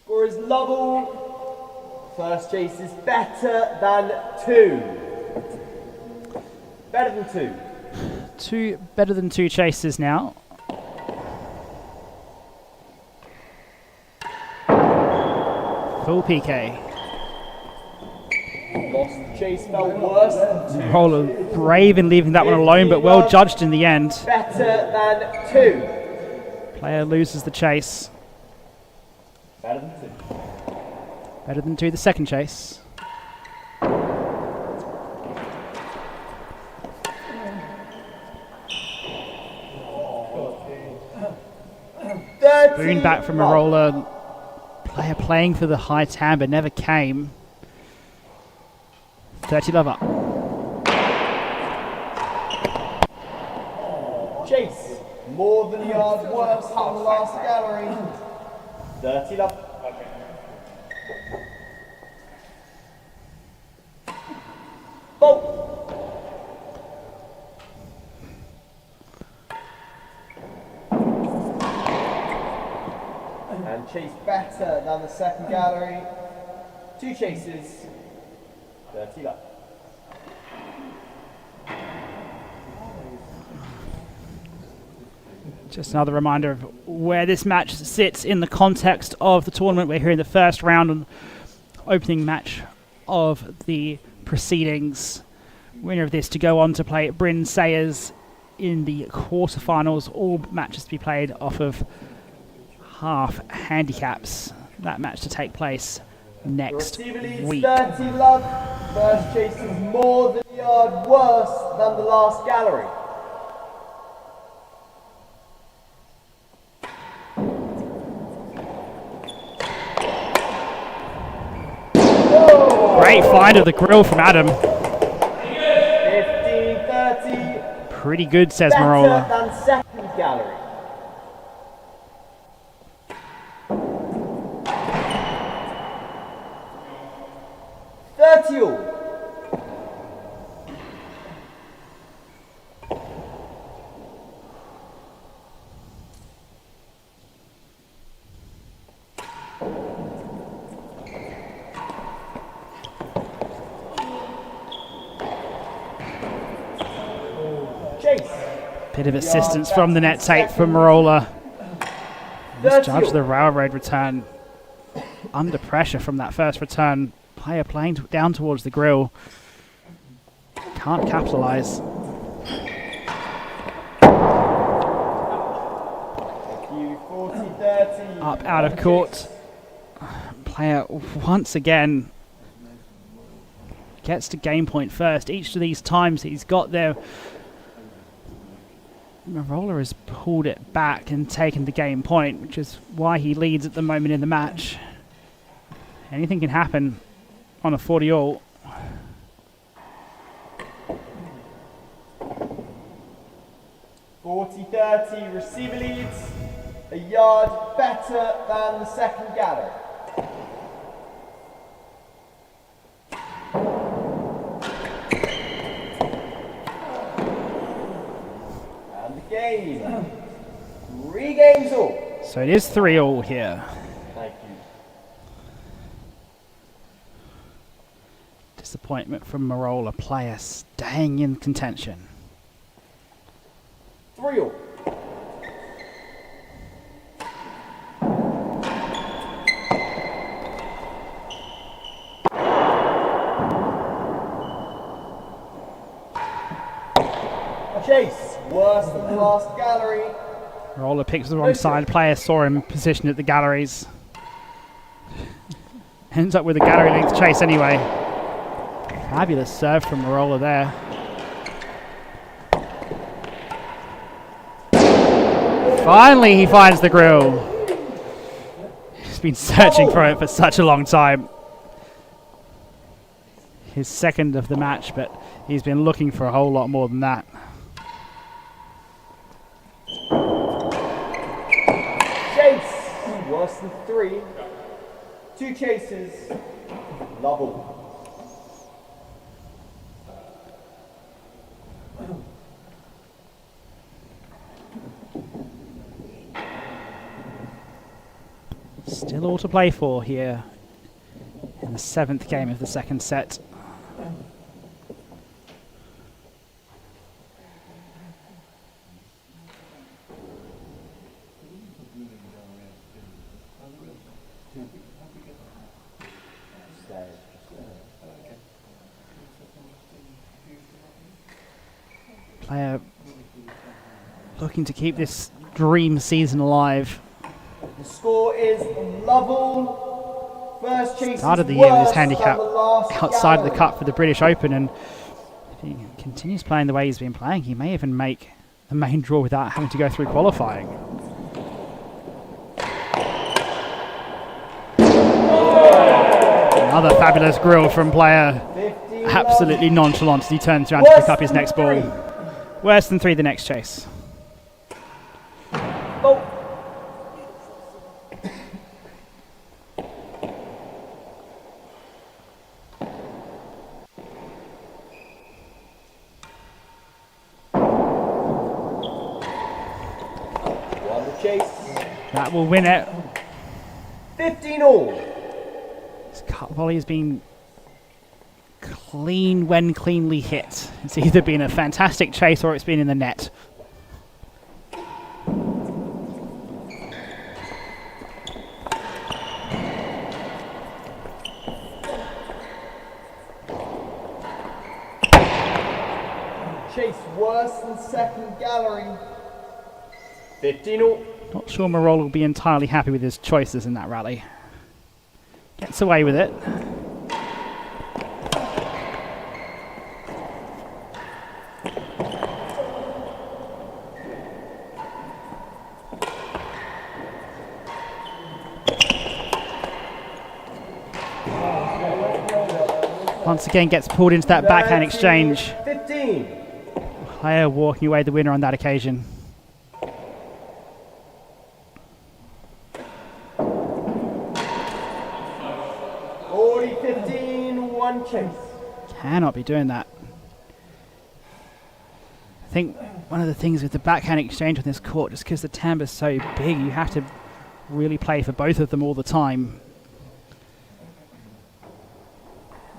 Score is level. First chase is better than 2. Better than 2. 2 better than 2 chases now. Full PK. Lost the chase, fell worse than 2. Merola brave in leaving that one alone, but well judged in the end. Better than 2. Player loses the chase. Better than 2. Better than 2 the second chase. Spoon back from Merola. Player playing for the high tam, but never came. 30 love up. Chase. More than a yard worse than the last gallery. 30 love. Bolt. And chase better than the second gallery. 2 chases. 30 love. Just another reminder of where this match sits in the context of the tournament. We're here in the first round and opening match of the proceedings. Winner of this to go on to play Bryn Sayers in the quarterfinals. All matches to be played off of half-handicaps. That match to take place next week. 30 love. First chase is more than a yard worse than the last gallery. Great find of the grill from Adam. 15-30. Pretty good, says Better Merola. than second gallery. All. Bit of assistance from the net tape from Merola. Misjudged the railroad return. Under pressure from that first return. Player playing down towards the grill. Can't capitalise. Up out of court. Player once again gets to game point first. Each of these times he's got there, Merola has pulled it back and taken the game point, which is why he leads at the moment in the match. Anything can happen on a 40-all. (40-30) receiver leads a yard better than the second gallery. And the game regains all. So it is 3-all here. Thank you. Disappointment from Merola, player staying in contention. 3-all. Chase, worse than the last gallery. Merola picks the wrong side. Player saw him positioned at the galleries. Ends up with a gallery length chase anyway. Fabulous serve from Merola there. Finally he finds the grill. He's been searching for it for such a long time. His second of the match, but he's been looking for a whole lot more than that. Chase, worse than 3. 2 chases, double. Still all to play for here in the 7th game of the second set. Player looking to keep this dream season alive. The score is level. First chase Started the year with his handicap outside of the cut for the British Open, and if he continues playing the way he's been playing, he may even make the main draw without having to go through qualifying. Another fabulous grill from player. Absolutely nonchalant as he turns around to pick up his next ball. Worse than 3 the next chase. That will win it. 15-all. This cut volley has been clean when cleanly hit. It's either been a fantastic chase or it's been in the net. Chase worse than second gallery. 15-all. Not sure Merola will be entirely happy with his choices in that rally. Gets away with it. Once again gets pulled into that backhand exchange. 15. Player walking away the winner on that occasion. 40-15, 1 chase. Cannot be doing that. I think one of the things with the backhand exchange on this court, just because the timbre is so big, you have to really play for both of them all the time.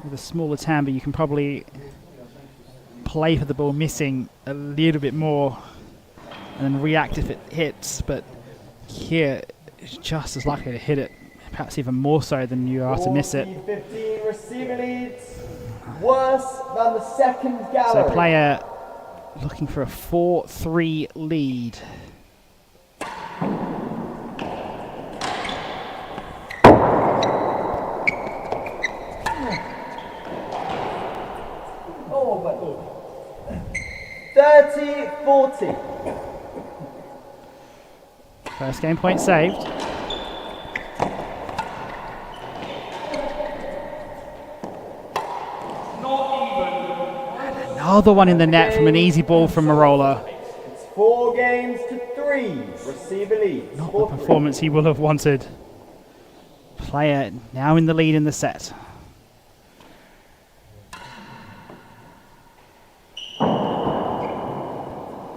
With a smaller timbre, you can probably play for the ball missing a little bit more and then react if it hits, but here it's just as likely to hit it, perhaps even more so than you are to miss it. 15 receiver leads, worse than the second gallery. So player looking for a 4-3 lead. Oh, but 30-40. First game point saved. Another one in the net from an easy ball from Merola. It's 4-3 receiver leads. Not the performance he will have wanted. Player now in the lead in the set.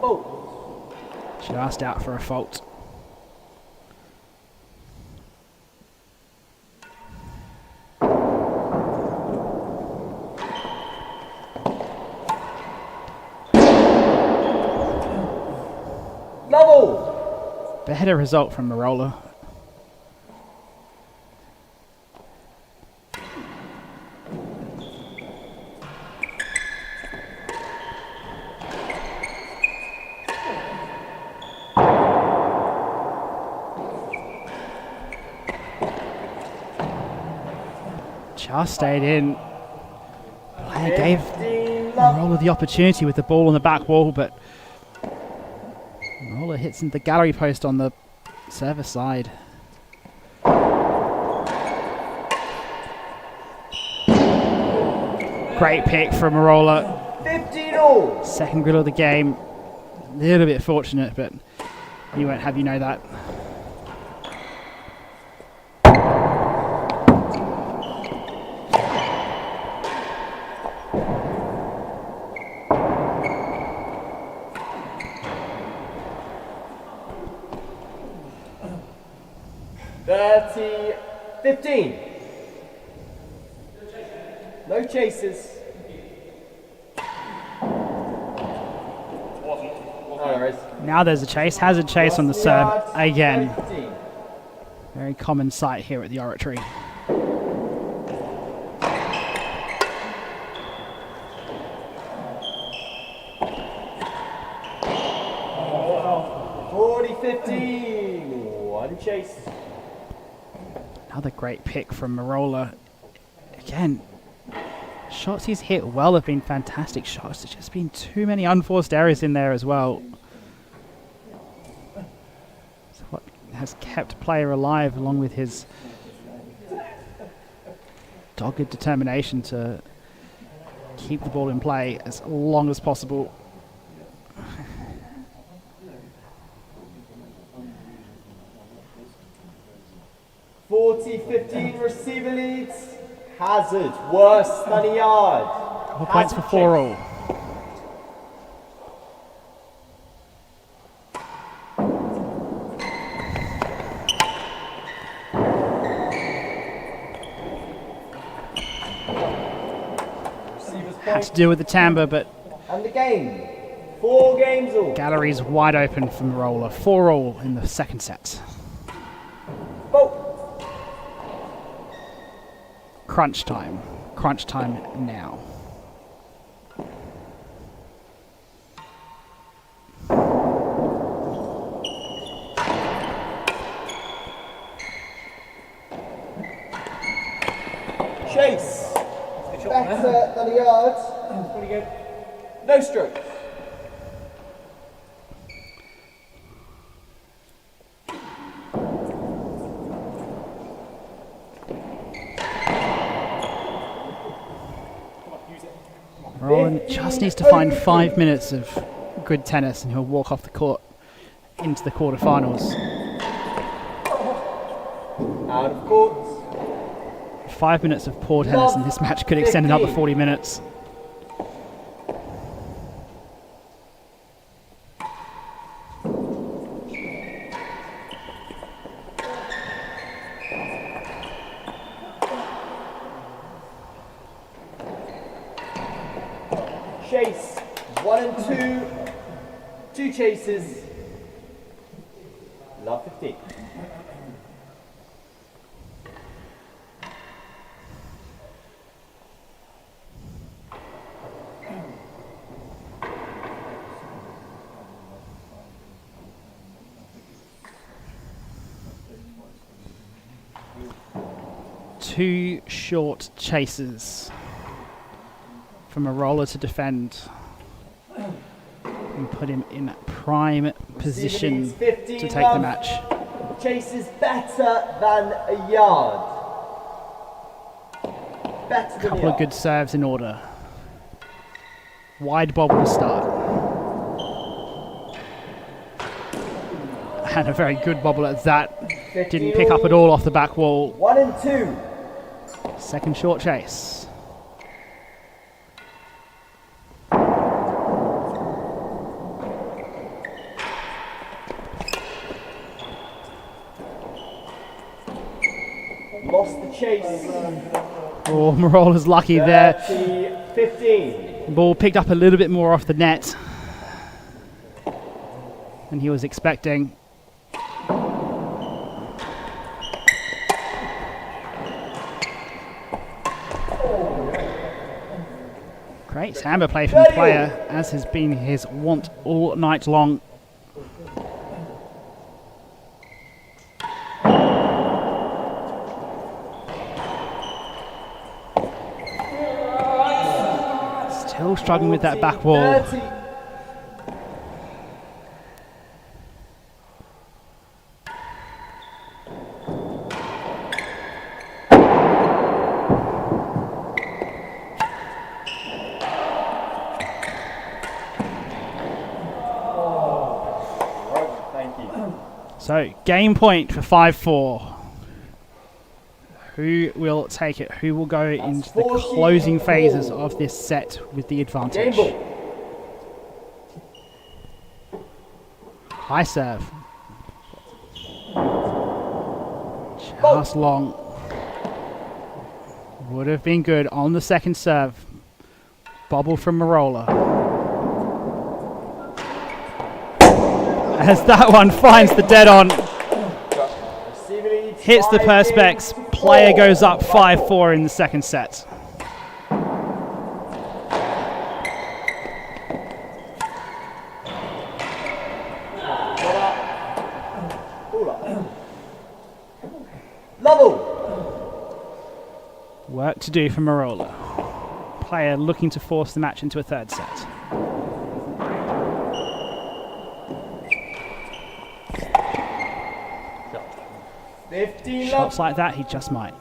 Oh. Just out for a fault. Level. Better result from Merola. Just stayed in. Player gave Merola the opportunity with the ball on the back wall, but Merola hits into the gallery post on the service side. Great pick from Merola. 15-all. Second grill of the game. A little bit fortunate, but he won't have you know that. Thirty 15. No chases. No worries. Now there's a chase. Hazard chase on the serve Yards, again. 15. Very common sight here at the Oratory. Oh. 40-15. One chase. Another great pick from Merola. Again, shots he's hit well have been fantastic shots. There's just been too many unforced errors in there as well. So what has kept player alive, along with his dogged determination to keep the ball in play as long as possible. $40-15 receiver leads. Hazard worse than a yard. Couple points for 4-all. Had to do with the timbre, but And the game. 4 games all. gallery's wide open from Merola. 4-all in the second set. Vote. Crunch time. Crunch time now. Chase. Better than a yard. Pretty good. No stroke. Roland just needs to find 5 minutes of good tennis and he'll walk off the court into the quarterfinals. Out of court. 5 minutes of poor tennis and this match could extend another 40 minutes. Chase. 1 and 2. 2 chases. Two short chases from Merola to defend and put him in prime position to take the match. Chase is better than a yard. Better than Couple of good serves in order. Wide bobble to start. And a very good bobble at that. Didn't pick up at all off the back wall. 1 and 2. Second short chase. Lost the chase. Oh, Merola's lucky there. 15. Ball picked up a little bit more off the net than he was expecting. Great samba play from the player, as has been his wont all night long. Still struggling with that back wall. 30. So, game point for 5-4. Who will take it? Who will go into the closing phases of this set with the advantage? High serve. Just long. Would have been good on the second serve. Bobble from Merola. As that one finds the dead on. Hits the perspex. Player goes up 5-4 in the second set. Level. Work to do for Merola. Player looking to force the match into a third set. Shots like that, he just might.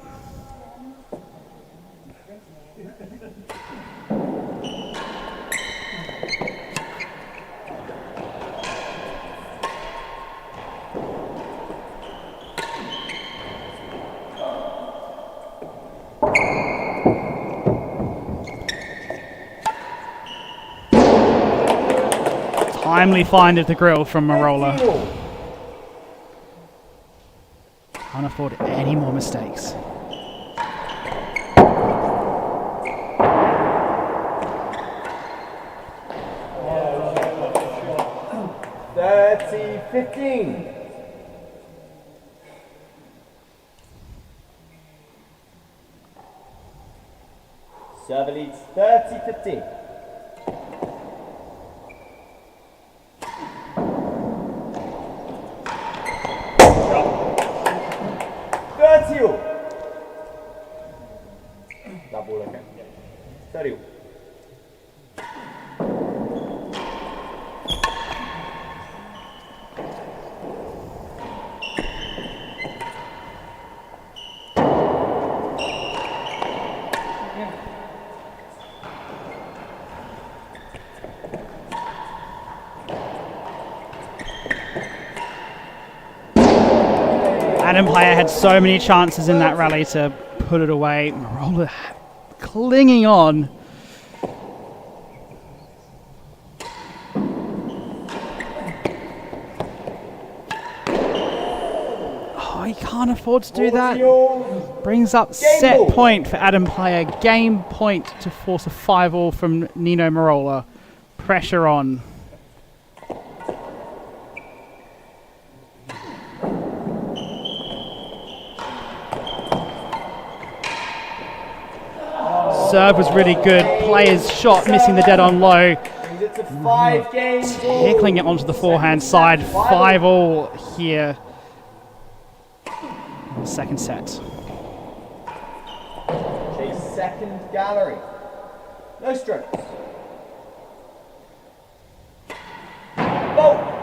Timely find of the grill from Merola. Can't afford any more mistakes. Thirty 15. Server leads 30-15. Adam player had so many chances in that rally to put it away. Merola clinging on. Oh, he can't afford to do that. Brings up set point for Adam player. Game point to force a 5-all from Nino Merola. Pressure on. serve was really good. Player's shot missing the dead on low. Brings it to 5 games. Tickling it onto the forehand side. 5-all here in the second set. Chase second gallery. No strokes. Bolt.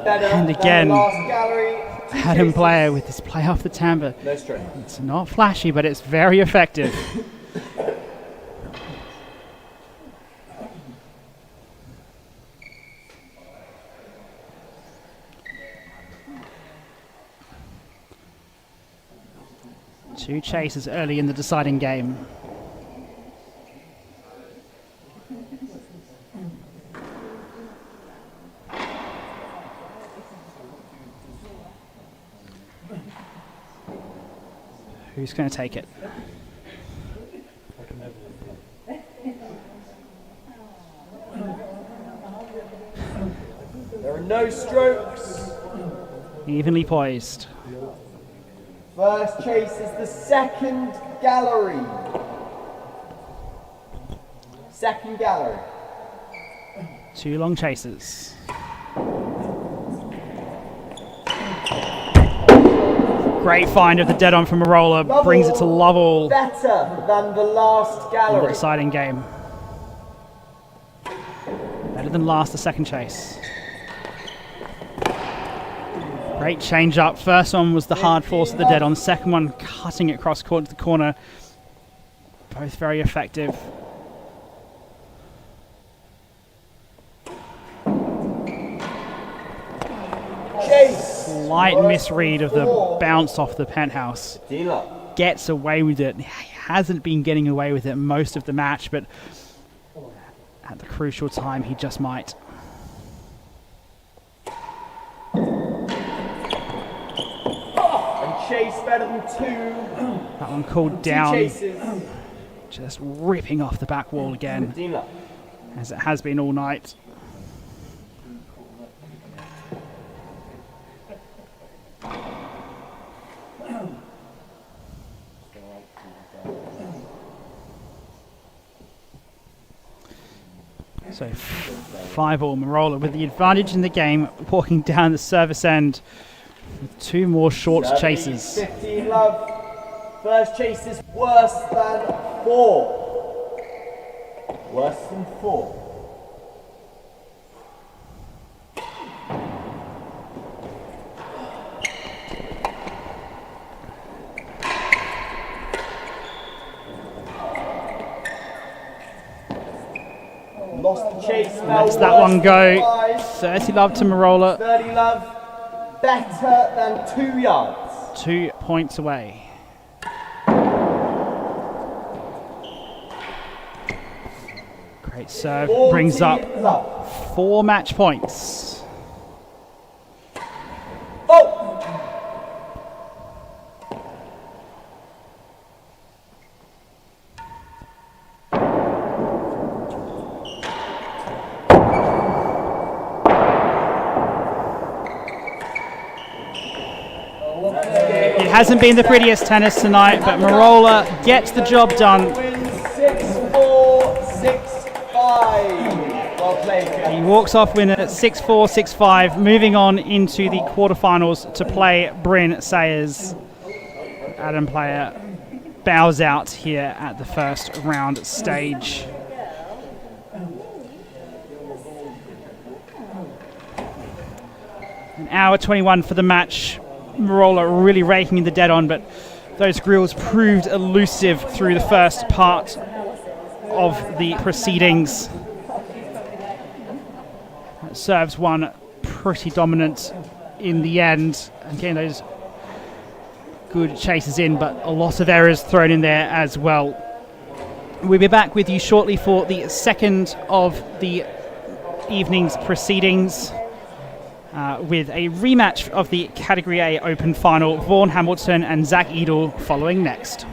And again, Adam Player with this play off the timbre. No straight. It's not flashy, but it's very effective. Two chases early in the deciding game. Who's going to take it? There are no strokes. Evenly poised. First chase is the second gallery. Second gallery. Two long chases. Great find of the dead on from Merola. Brings it to love all. Better than the last In the gallery. deciding game. Better than last, the second chase. Great change up. First one was the hard force of the dead on. Second one cutting it across corner to the corner. Both very effective. Chase. Slight misread of the bounce off the penthouse. Dealer. Gets away with it. He hasn't been getting away with it most of the match, but at the crucial time, he just might. And chase better than two. That one called Two down. chases. Just ripping off the back wall again, Dealer. as it has been all night. So 5-all Merola with the advantage in the game, walking down the service end with two more short chases. 15 love. First chase is worse than 4. Worse than 4. Lost the chase. Lets that one go. 30 love to Merola. 30 love. Better than 2 yards. 2 points away. Great serve. Brings up love. 4 match points. Oh! It hasn't been the prettiest tennis tonight, but Merola gets the job done. Wins 6-4, 6-5. Well played. He walks off winner at 6-4, 6-5, moving on into the quarterfinals to play Bryn Sayers. Adam Player bows out here at the first round stage. An hour 21 for the match. Merola really raking in the dead on, but those grills proved elusive through the first part of the proceedings. Serves one pretty dominant in the end. Again, those good chases in, but a lot of errors thrown in there as well. We'll be back with you shortly for the second of the evening's proceedings with a rematch of the Category A Open final. Vaughan Hamilton and Zach Edel following next.